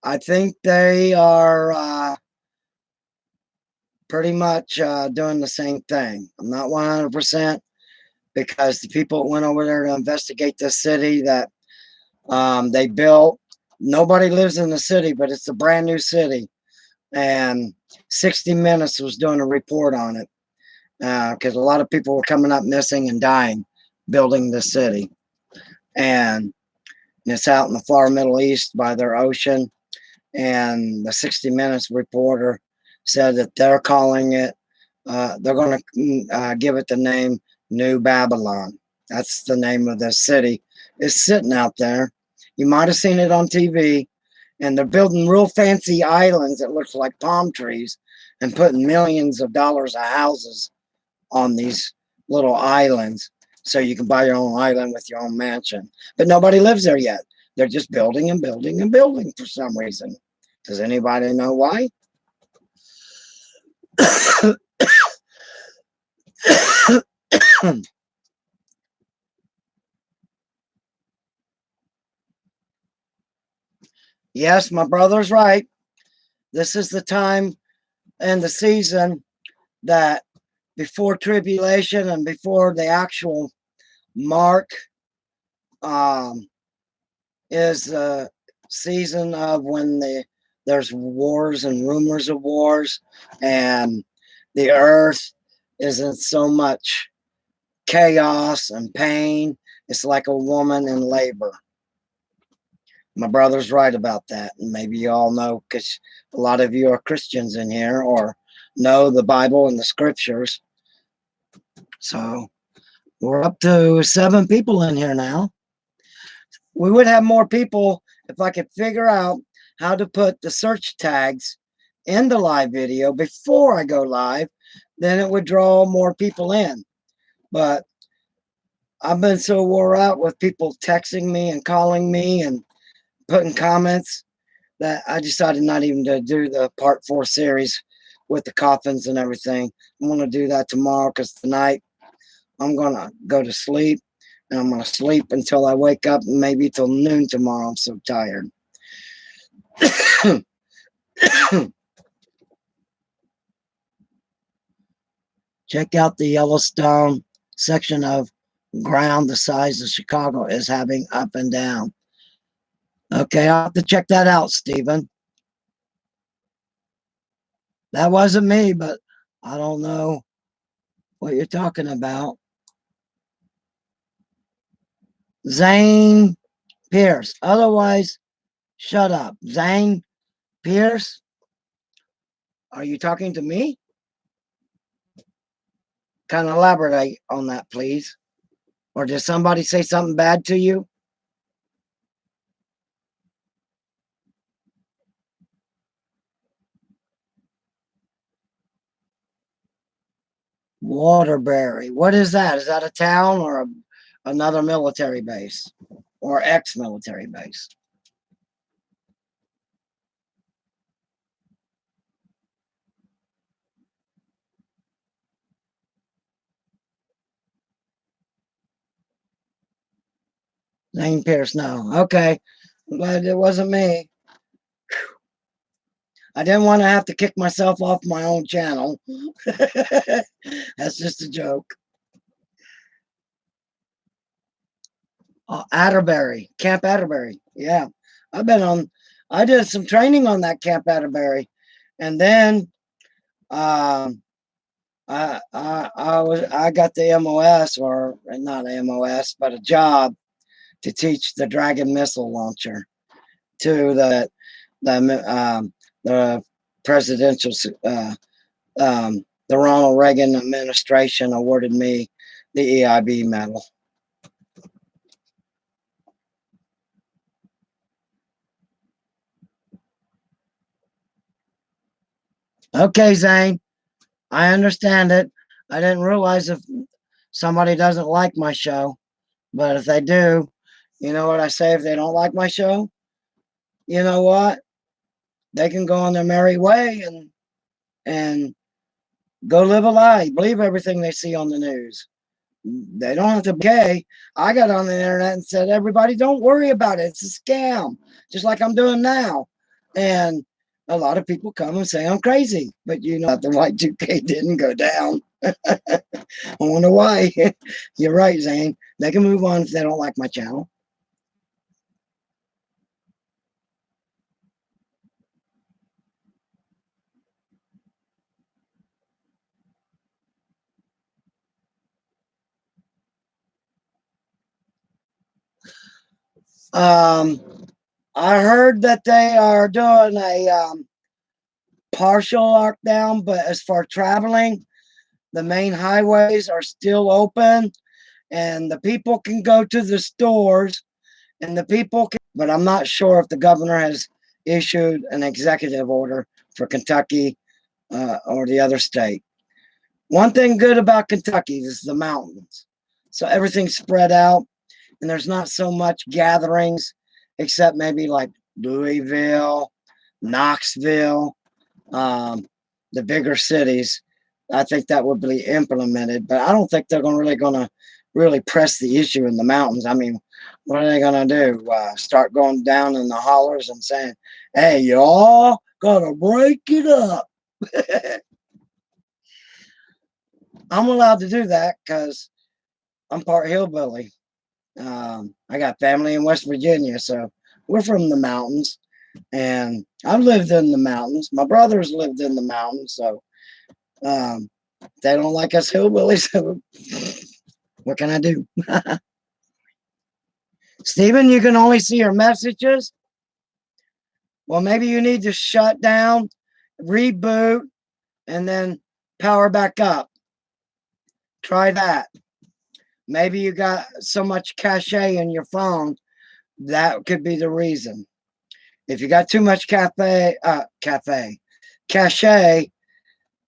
I think they are pretty much doing the same thing. I'm not 100%, because the people went over there to investigate this city that they built. Nobody lives in the city, but it's a brand new city. And 60 Minutes was doing a report on it, because a lot of people were coming up missing and dying building the city. And it's out in the far Middle East by their ocean. And the 60 Minutes reporter said that they're calling it, they're going to give it the name New Babylon. That's the name of the city. It's sitting out there. You might have seen it on TV. And they're building real fancy islands that looks like palm trees and putting millions of dollars of houses on these little islands, so you can buy your own island with your own mansion. But nobody lives there yet. They're just building and building and building for some reason. Does anybody know why? Yes, my brother's right. This is the time and the season that before tribulation and before the actual mark, is the season of when there's wars and rumors of wars, and the earth isn't so much chaos and pain. It's like a woman in labor. My brother's right about that. And maybe you all know, because a lot of you are Christians in here or know the Bible and the scriptures. So we're up to 7 people in here now. We would have more people if I could figure out how to put the search tags in the live video before I go live. Then it would draw more people in. But I've been so wore out with people texting me and calling me and putting comments that I decided not even to do the part 4 series with the coffins and everything. I'm going to do that tomorrow, because tonight I'm going to go to sleep, and I'm going to sleep until I wake up, maybe till noon tomorrow. I'm so tired. Check out the Yellowstone section of ground the size of Chicago is having up and down. Okay, I'll have to check that out, Stephen. That wasn't me, but I don't know what you're talking about. Zane Pierce. Otherwise, shut up. Zane Pierce? Are you talking to me? Kind of elaborate on that, please. Or did somebody say something bad to you? Waterbury. What is that? Is that a town or another military base or ex-military base? Zane Pierce, no. Okay. I'm glad it wasn't me. I didn't want to have to kick myself off my own channel. That's just a joke. Atterbury, Camp Atterbury. Yeah, I did some training on that Camp Atterbury, and then I got the MOS, or not a MOS, but a job to teach the Dragon missile launcher to the presidential the Ronald Reagan administration awarded me the EIB medal. Okay, Zane, I understand it. I didn't realize if somebody doesn't like my show, but if they do, you know what I say if they don't like my show? You know what? They can go on their merry way and go live a lie, believe everything they see on the news. They don't have to be gay. I got on the internet and said, everybody, don't worry about it. It's a scam, just like I'm doing now. And a lot of people come and say I'm crazy, but you know, the Y2K didn't go down. I wonder why. You're right, Zane. They can move on if they don't like my channel. I heard that they are doing a partial lockdown, but as far traveling, the main highways are still open, and the people can go to the stores, and the people can, but I'm not sure if the governor has issued an executive order for Kentucky or the other state. One thing good about Kentucky is the mountains. So everything's spread out, and there's not so much gatherings, except maybe like Louisville, Knoxville, the bigger cities. I think that would be implemented, but I don't think they're really going to really press the issue in the mountains. I mean, what are they going to do? Start going down in the hollers and saying, "Hey, y'all gotta break it up." I'm allowed to do that because I'm part hillbilly. I got family in West Virginia, so we're from the mountains, and I've lived in the mountains. My brothers lived in the mountains, so They don't like us hillbillies. What can I do? Stephen, you can only see your messages. Well, maybe you need to shut down, reboot, and then power back up. Try that. Maybe you got so much cache in your phone, that could be the reason. If you got too much cache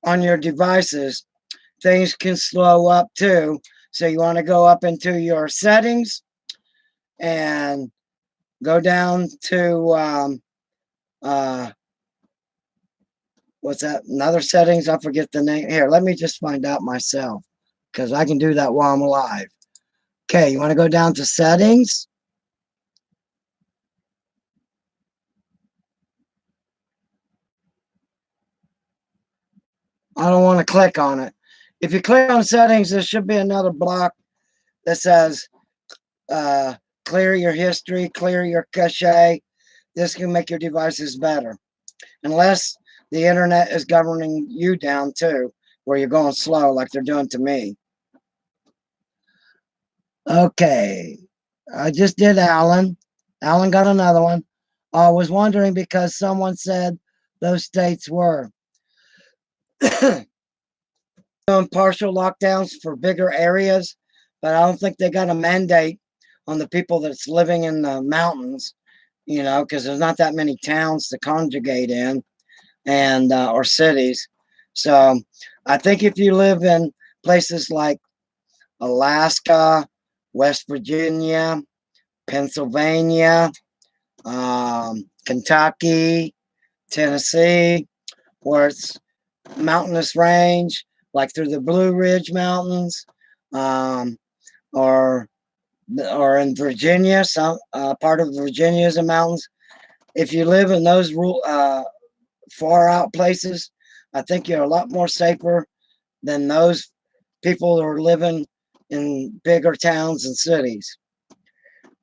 on your devices, things can slow up too. So you want to go up into your settings and go down to what's that? Another settings. I forget the name. Here, let me just find out myself because I can do that while I'm alive. Okay, you want to go down to settings. I don't want to click on it. If you click on settings, there should be another block that says clear your history, clear your cache. This can make your devices better. Unless the internet is governing you down too, where you're going slow like they're doing to me. Okay, I just did Alan. Alan got another one. I was wondering because someone said those states were doing partial lockdowns for bigger areas, but I don't think they got a mandate on the people that's living in the mountains, you know, because there's not that many towns to conjugate in and or cities. So I think if you live in places like Alaska, West Virginia, Pennsylvania, Kentucky, Tennessee, where it's mountainous range, like through the Blue Ridge Mountains, or in Virginia, some part of Virginia is in mountains. If you live in those far out places, I think you're a lot more safer than those people who are living in bigger towns and cities.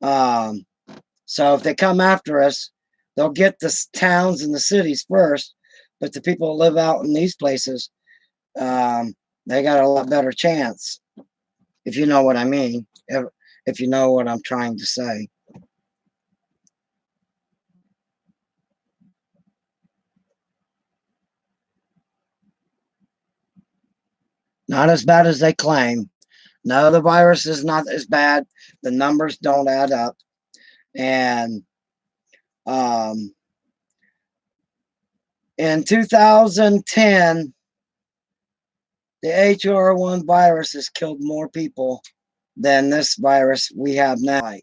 So if they come after us, they'll get the towns and the cities first, but the people who live out in these places, they got a lot better chance, if you know what I mean, if you know what I'm trying to say. Not as bad as they claim. No, the virus is not as bad. The numbers don't add up. And in 2010, the HR1 virus has killed more people than this virus we have now.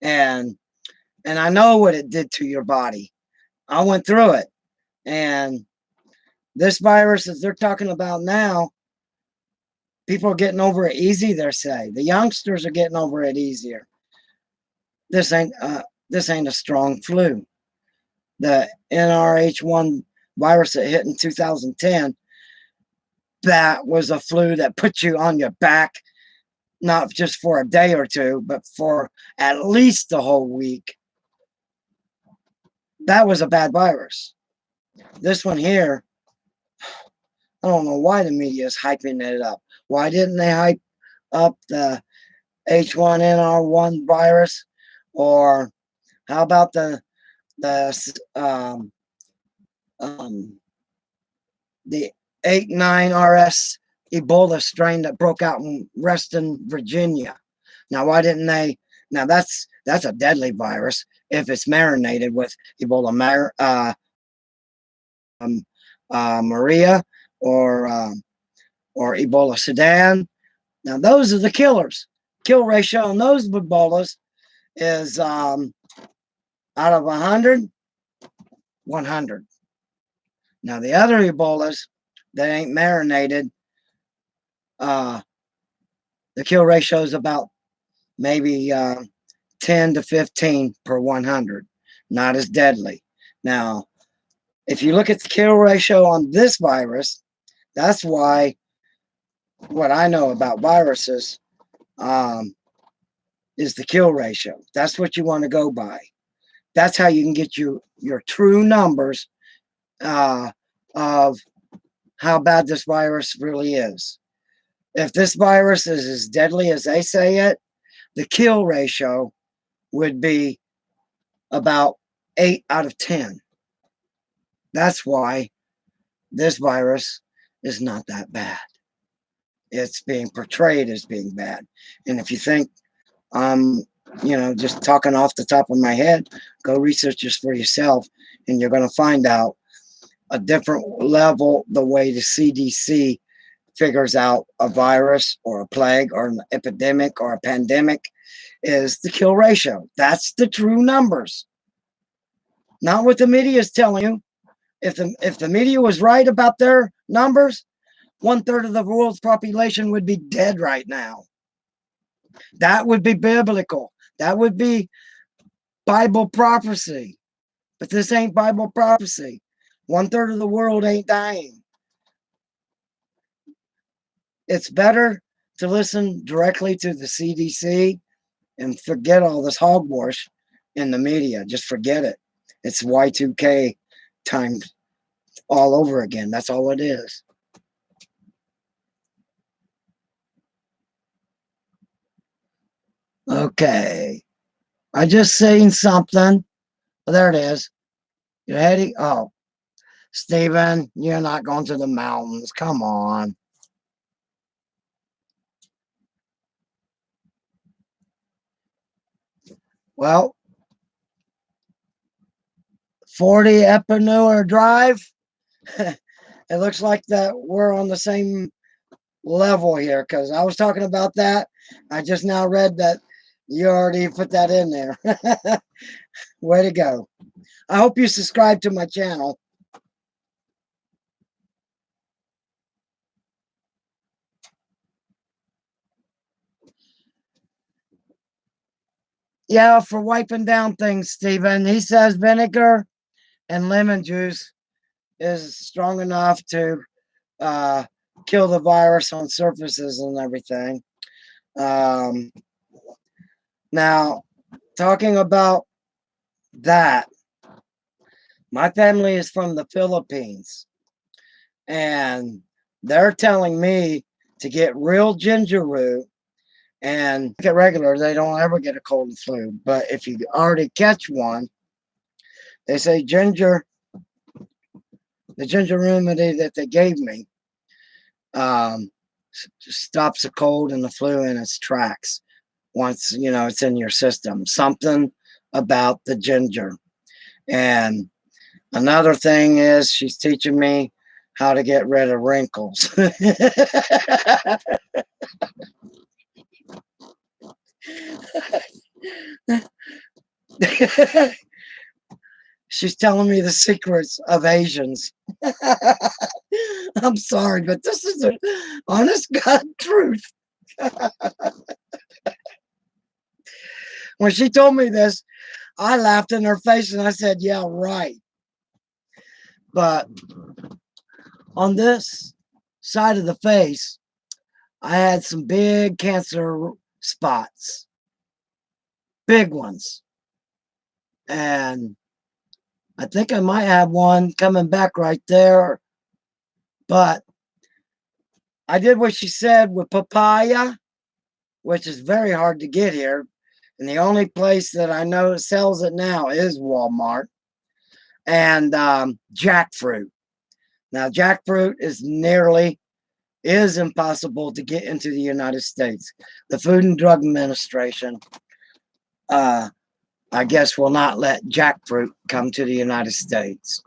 And I know what it did to your body. I went through it. And this virus that they're talking about now, people are getting over it easy, they say. The youngsters are getting over it easier. This ain't a strong flu. The NRH1 virus that hit in 2010, that was a flu that put you on your back, not just for a day or two, but for at least the whole week. That was a bad virus. This one here, I don't know why the media is hyping it up. Why didn't they hype up the H1N1 virus? Or how about the 89RS Ebola strain that broke out in Reston, Virginia? Now, why didn't they? Now that's a deadly virus if it's marinated with Ebola Maria or Ebola Sudan. Now those are the killers. Kill ratio on those Ebolas is out of 100, 100. Now the other Ebolas that ain't marinated, the kill ratio is about maybe 10 to 15 per 100. Not as deadly. Now, if you look at the kill ratio on this virus, that's why what I know about viruses is the kill ratio. That's what you want to go by. That's how you can get your true numbers of how bad this virus really is. If this virus is as deadly as they say it, the kill ratio would be about 8 out of 10. That's why this virus is not that bad. It's being portrayed as being bad. And if you think I'm, just talking off the top of my head, go research this for yourself, and you're going to find out a different level the way the CDC figures out a virus or a plague or an epidemic or a pandemic is the kill ratio. That's the true numbers. Not what the media is telling you. If the media was right about their numbers, 1/3 of the world's population would be dead right now. That would be biblical. That would be Bible prophecy. But this ain't Bible prophecy. 1/3 of the world ain't dying. It's better to listen directly to the CDC and forget all this hogwash in the media. Just forget it. It's Y2K time all over again. That's all it is. Okay. I just seen something. Oh, there it is. You're heading. Oh, Stephen, you're not going to the mountains. Come on. Well, 40 Epineur Drive. It looks like that we're on the same level here, because I was talking about that. I just now read that you already put that in there. Way to go. I hope you subscribe to my channel. Yeah, for wiping down things, Stephen. He says vinegar and lemon juice is strong enough to kill the virus on surfaces and everything. Now, talking about that, my family is from the Philippines, and they're telling me to get real ginger root and get regular. They don't ever get a cold and flu, but if you already catch one, they say the ginger remedy that they gave me stops the cold and the flu in its tracks once it's in your system. Something about the ginger. And another thing is she's teaching me how to get rid of wrinkles. She's telling me the secrets of Asians. I'm sorry, but this is the honest God truth. When she told me this, I laughed in her face and I said, yeah, right. But on this side of the face, I had some big cancer spots, big ones. And I think I might have one coming back right there. But I did what she said with papaya, which is very hard to get here. And the only place that I know sells it now is Walmart. And jackfruit. Now, jackfruit is impossible to get into the United States. The Food and Drug Administration, I guess, will not let jackfruit come to the United States.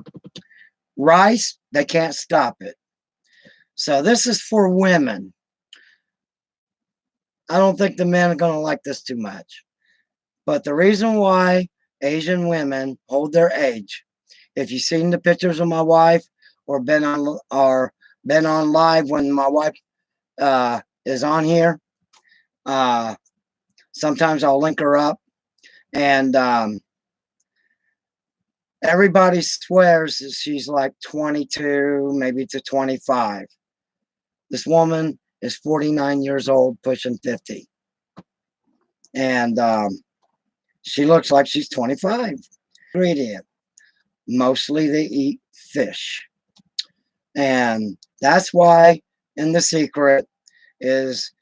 Rice, they can't stop it. So this is for women. I don't think the men are going to like this too much. But the reason why Asian women hold their age, if you've seen the pictures of my wife or been on live when my wife is on here, sometimes I'll link her up, and everybody swears she's like 22, maybe to 25. This woman is 49 years old, pushing 50. And she looks like she's 25. Ingredient. Mostly they eat fish. And That's why in the secret is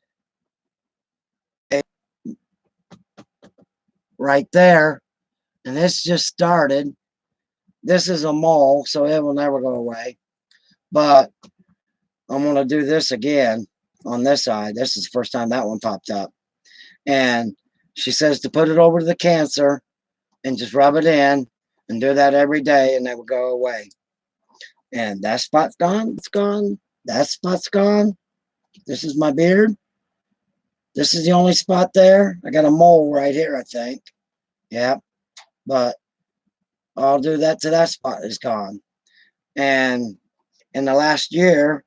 right there. And this just started. This is a mole, so it will never go away. But I'm going to do this again on this side. This is the first time that one popped up. And she says to put it over to the cancer and just rub it in and do that every day, and it will go away. And that spot's gone. It's gone. That spot's gone. This is my beard. This is the only spot there. I got a mole right here, I think. Yeah. But I'll do that till that spot is gone. And in the last year,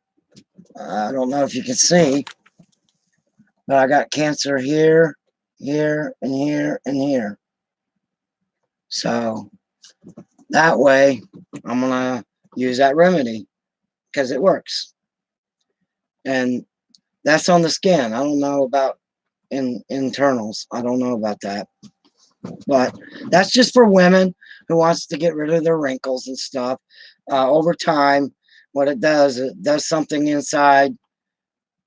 I don't know if you can see, but I got cancer here, here, and here, and here. So that way, I'm going to use that remedy because it works. And that's on the skin. I don't know about internals. I don't know about that. But that's just for women who wants to get rid of their wrinkles and stuff. Over time, what it does something inside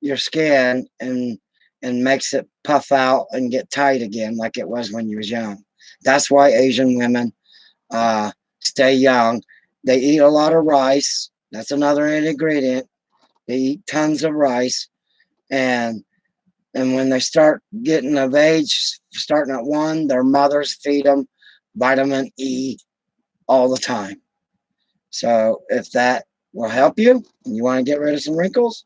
your skin and makes it puff out and get tight again like it was when you was young. That's why Asian women stay young. They eat a lot of rice. That's another ingredient. They eat tons of rice. And when they start getting of age, starting at 1, their mothers feed them vitamin E all the time. So if that will help you and you want to get rid of some wrinkles,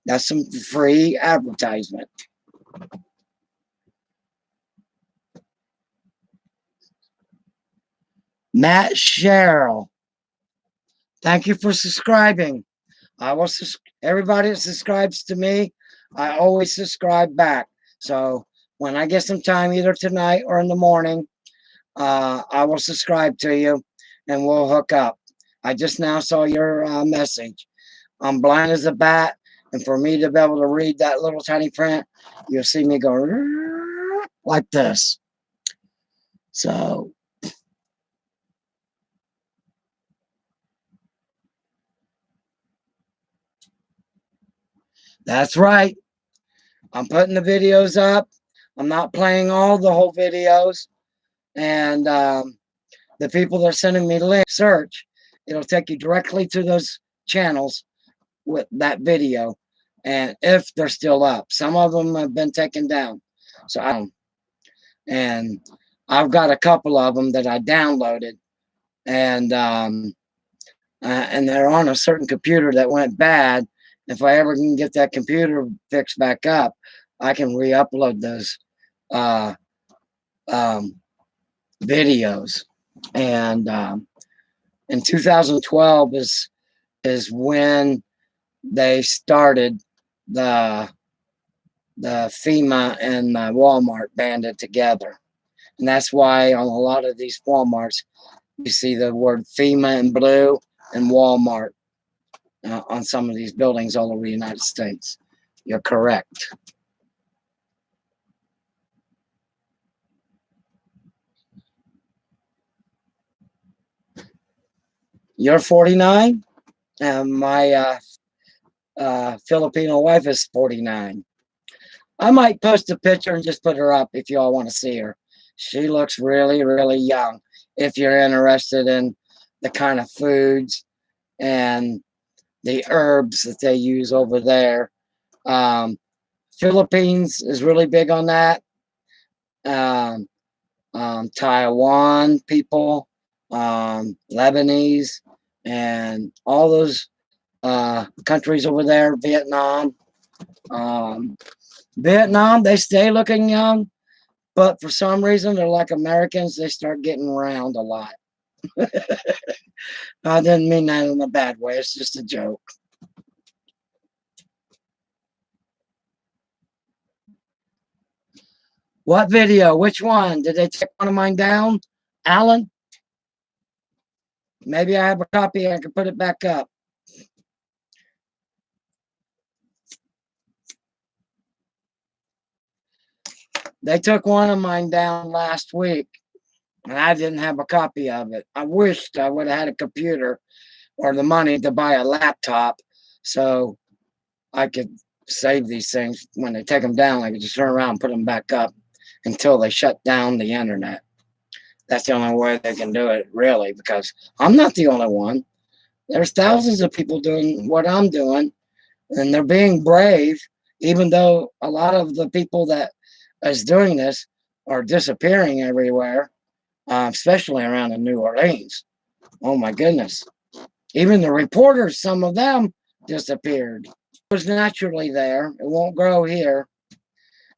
that's some free advertisement. Matt Sherrill, thank you for subscribing. I will everybody that subscribes to me, I always subscribe back. So when I get some time, either tonight or in the morning, I will subscribe to you and we'll hook up. I just now saw your message. I'm blind as a bat, and for me to be able to read that little tiny print, you'll see me go like this. So that's right. I'm putting the videos up. I'm not playing all the whole videos. And the people that are sending me links, search, it'll take you directly to those channels with that video. And if they're still up, some of them have been taken down. So and I've got a couple of them that I downloaded, and they're on a certain computer that went bad. If I ever can get that computer fixed back up, I can re-upload those videos. And in 2012 is when they started the FEMA and Walmart banded together. And that's why on a lot of these Walmarts, you see the word FEMA in blue and Walmart on some of these buildings all over the United States. You're correct. You're 49, and my Filipino wife is 49. I might post a picture and just put her up if you all want to see her. She looks really, really young. If you're interested in the kind of foods and the herbs that they use over there. Philippines is really big on that. Taiwan people, Lebanese, and all those countries over there, Vietnam. Vietnam, they stay looking young, but for some reason, they're like Americans. They start getting round a lot. I didn't mean that in a bad way. It's just a joke. What video? Which one? Did they take one of mine down? Alan? Maybe I have a copy. I can put it back up. They took one of mine down last week, and I didn't have a copy of it. I wished I would have had a computer or the money to buy a laptop So I could save these things. When they take them down, I could just turn around and put them back up until they shut down the internet. That's the only way they can do it, really, because I'm not the only one. There's thousands of people doing what I'm doing, and they're being brave, even though a lot of the people that is doing this are disappearing everywhere, especially around in New Orleans. Oh my goodness. Even the reporters, some of them disappeared. It was naturally there. It won't grow here.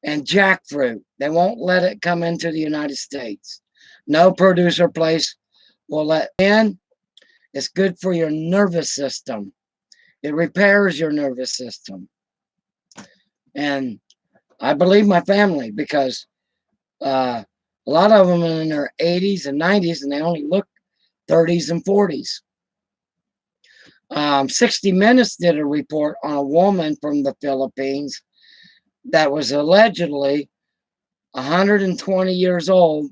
And jackfruit, they won't let it come into the United States. No producer place will let in. It's good for your nervous system. It repairs your nervous system. And I believe my family, because a lot of them are in their 80s and 90s, and they only look 30s and 40s. 60 Minutes did a report on a woman from the Philippines that was allegedly 120 years old,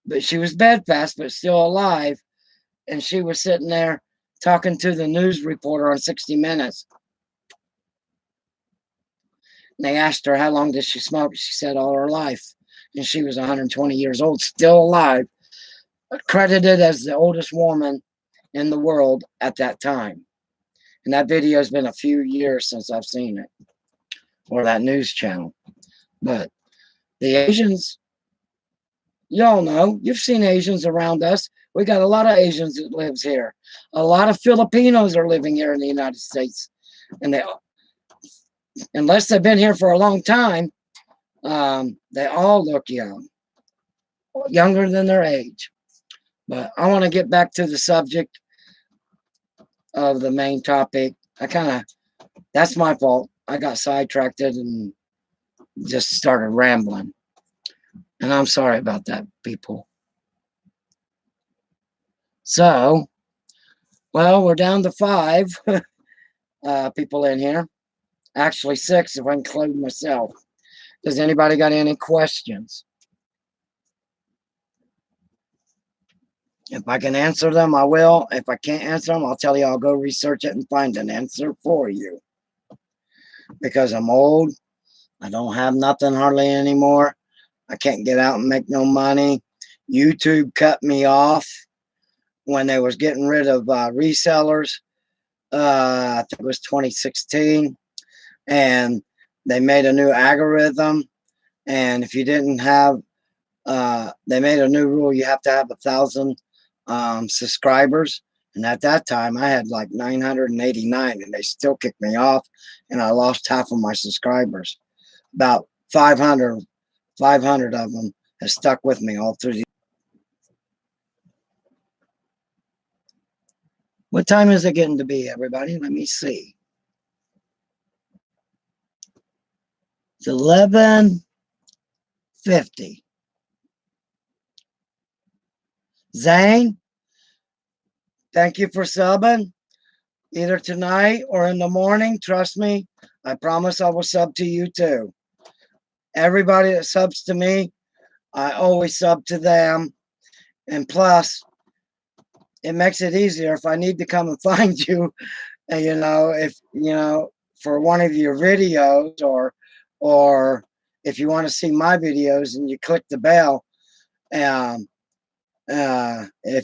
but she was bedfast, but still alive. And she was sitting there talking to the news reporter on 60 Minutes. And they asked her, how long did she smoke? She said, all her life. And she was 120 years old, still alive, credited as the oldest woman in the world at that time. And that video has been a few years since I've seen it, or that news channel. But the Asians, y'all know, you've seen Asians around us. We got a lot of Asians that lives here. A lot of Filipinos are living here in the United States. And they, unless they've been here for a long time, they all look young, younger than their age. But I want to get back to the subject of the main topic. That's my fault. I got sidetracked and just started rambling. And I'm sorry about that, people. So, well, we're down to 5 people in here. Actually 6 if I include myself. Does anybody got any questions? If I can answer them, I will. If I can't answer them, I'll tell you I'll go research it and find an answer for you. Because I'm old. I don't have nothing hardly anymore. I can't get out and make no money. YouTube cut me off when they was getting rid of resellers. I think it was 2016. And they made a new algorithm. And if you didn't have, they made a new rule. You have to have 1,000 subscribers. And at that time, I had like 989, and they still kicked me off. And I lost half of my subscribers. About 500 of them have stuck with me all through the. What time is it getting to be, everybody? Let me see. It's 11:50. Zane, thank you for subbing. Either tonight or in the morning. Trust me, I promise I will sub to you too. Everybody that subs to me, I always sub to them. And plus, it makes it easier if I need to come and find you, if, for one of your videos, or if you want to see my videos and you click the bell, if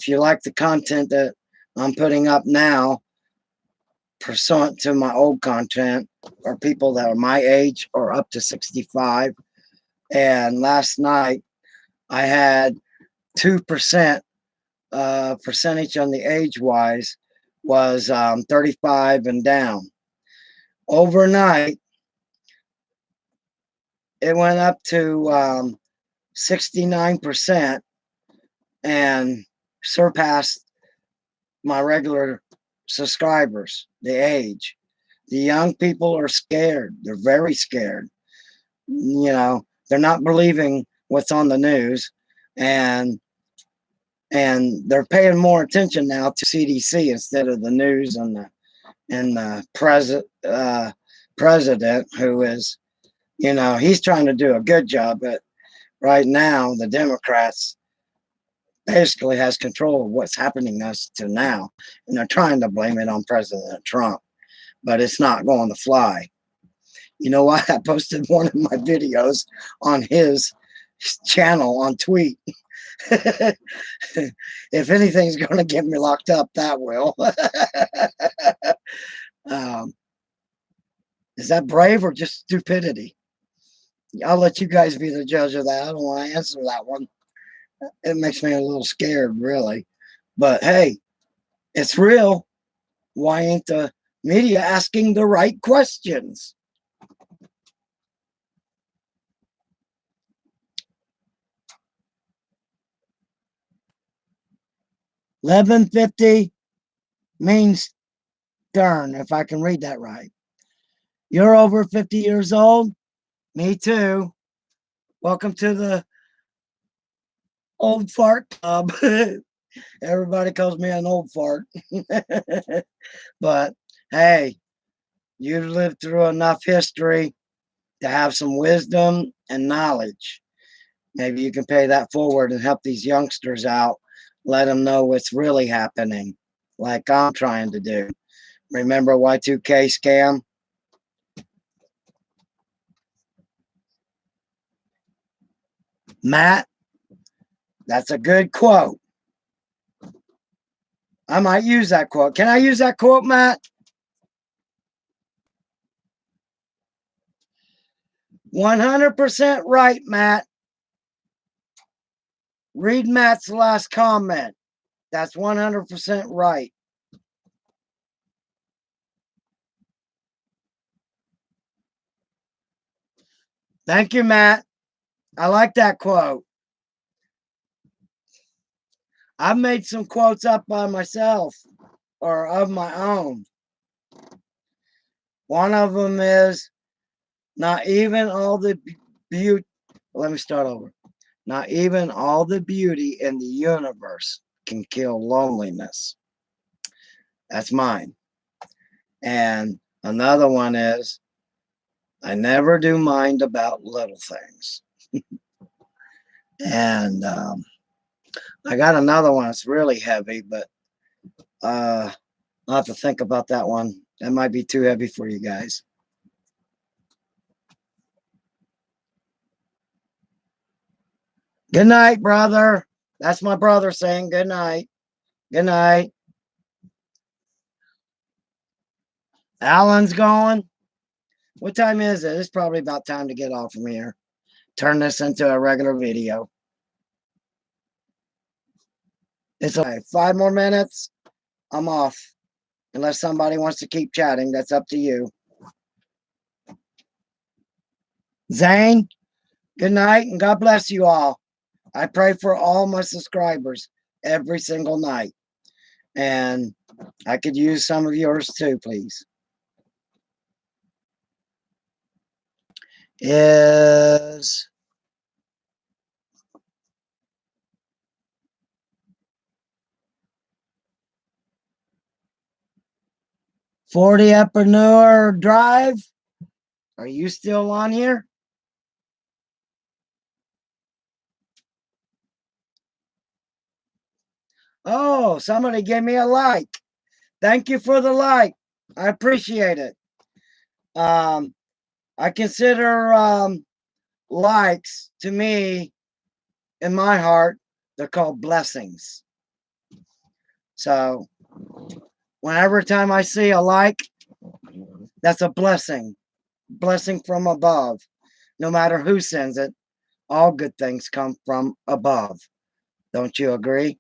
you like the content that I'm putting up now, pursuant to my old content, or people that are my age or up to 65. And last night I had 2% percentage on the age wise was 35 and down. Overnight it went up to 69% and surpassed my regular subscribers. The age, the young people are scared. They're very scared. They're not believing what's on the news, and they're paying more attention now to CDC instead of the news and the president, who is, he's trying to do a good job, but right now the Democrats basically has control of what's happening us to now, and they're trying to blame it on President Trump. but it's not going to fly. You know what? I posted one of my videos on his channel on Tweet. If anything's going to get me locked up, that will. um, is that brave or just stupidity? I'll let you guys be the judge of that. I don't want to answer that one. It makes me a little scared, really. But hey, it's real. Why ain't the media asking the right questions? $11.50 means stern, if I can read that right. You're over 50 years old? Me too. Welcome to the old fart club. Everybody calls me an old fart. But hey, you've lived through enough history to have some wisdom and knowledge. Maybe you can pay that forward and help these youngsters out. Let them know what's really happening, like I'm trying to do. Remember Y2K scam? Matt, that's a good quote. I might use that quote. Can I use that quote, Matt? 100% right, Matt. Read Matt's last comment. That's 100% right. Thank you, Matt. I like that quote. I've made some quotes up by myself or of my own. One of them is, not even all the beauty, let me start over. Not even all the beauty in the universe can kill loneliness. That's mine. And another one is, I never do mind about little things. And I got another one that's really heavy, but I'll have to think about that one. That might be too heavy for you guys. Good night, brother. That's my brother saying good night. Good night. Alan's going. What time is it? It's probably about time to get off from here. Turn this into a regular video. It's okay. 5 more minutes. I'm off. Unless somebody wants to keep chatting, that's up to you. Zane, good night and God bless you all. I pray for all my subscribers every single night. And I could use some of yours too, please. Is .40 Entrepreneur Drive. Are you still on here? Oh, somebody gave me a like. Thank you for the like. I appreciate it. I consider likes, to me, in my heart, they're called blessings. So whenever time I see a like, that's a blessing. Blessing from above. No matter who sends it, all good things come from above. Don't you agree?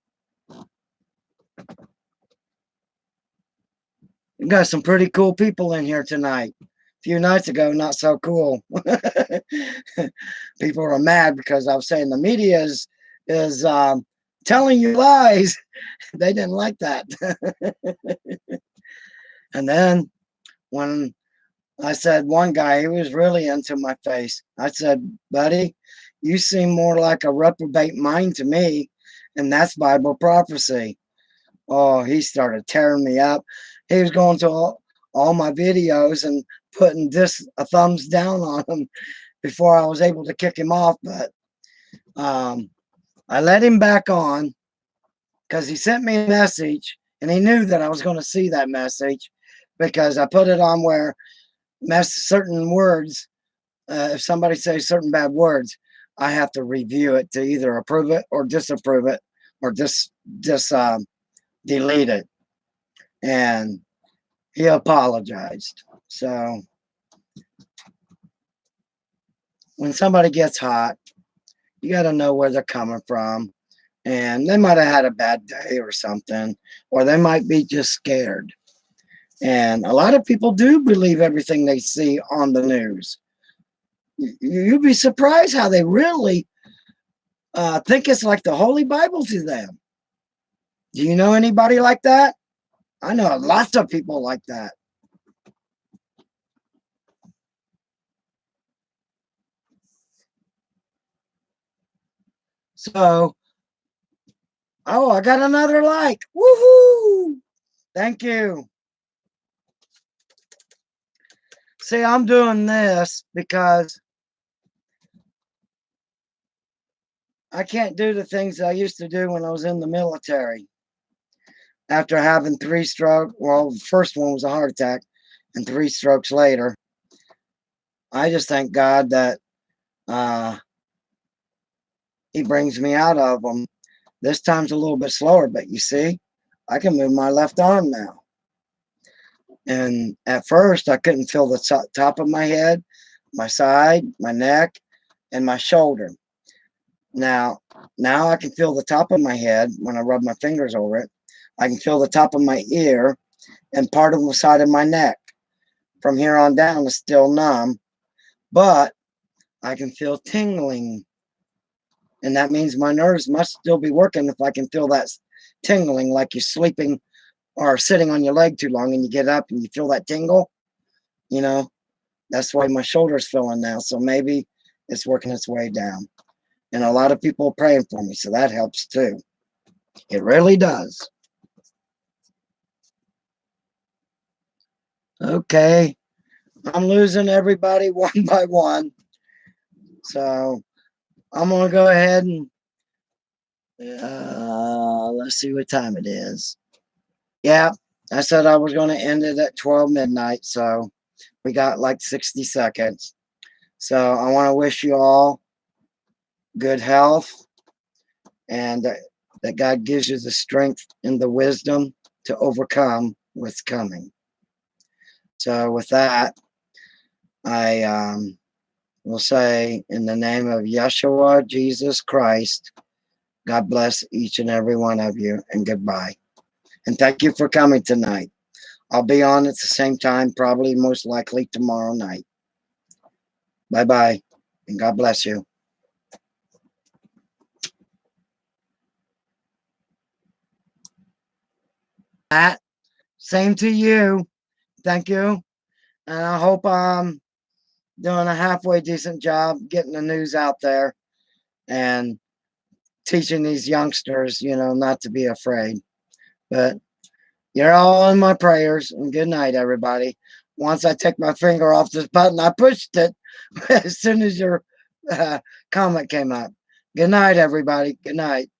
We got some pretty cool people in here tonight. A few nights ago, not so cool. People are mad because I was saying the media is telling you lies. They didn't like that. And then when I said, one guy, he was really into my face. I said, buddy, you seem more like a reprobate mind to me, and that's Bible prophecy. Oh, he started tearing me up. He was going to all my videos and putting a thumbs down on them before I was able to kick him off. But I let him back on because he sent me a message, and he knew that I was going to see that message. because I put it on where certain words, if somebody says certain bad words, I have to review it to either approve it or disapprove it or just delete it. And he apologized. So when somebody gets hot, you got to know where they're coming from. And they might have had a bad day or something, or they might be just scared. And a lot of people do believe everything they see on the news. You'd be surprised how they really think it's like the Holy Bible to them. Do you know anybody like that? I know lots of people like that. So, oh, I got another like. Woohoo! Thank you. See, I'm doing this because I can't do the things I used to do when I was in the military. After having 3 strokes, well, the first one was a heart attack, and 3 strokes later, I just thank God that he brings me out of them. This time's a little bit slower, but you see, I can move my left arm now. And at first, I couldn't feel the top of my head, my side, my neck, and my shoulder. Now I can feel the top of my head when I rub my fingers over it. I can feel the top of my ear and part of the side of my neck. From here on down, it's still numb, but I can feel tingling. And that means my nerves must still be working if I can feel that tingling, like you're sleeping or sitting on your leg too long and you get up and you feel that tingle. You know, that's why my shoulder's feeling now. So maybe it's working its way down. And a lot of people are praying for me, so that helps too. It really does. Okay, I'm losing everybody one by one. So I'm going to go ahead and let's see what time it is. Yeah, I said I was going to end it at 12 midnight, so we got like 60 seconds. So I want to wish you all good health and that God gives you the strength and the wisdom to overcome what's coming. So with that, I will say in the name of Yeshua, Jesus Christ, God bless each and every one of you, and goodbye. And thank you for coming tonight. I'll be on at the same time, probably most likely tomorrow night. Bye-bye, and God bless you. Pat, same to you. Thank you. And I hope I'm doing a halfway decent job getting the news out there and teaching these youngsters, not to be afraid. But you're all in my prayers, and good night, everybody. Once I take my finger off this button, I pushed it as soon as your comment came up. Good night, everybody. Good night.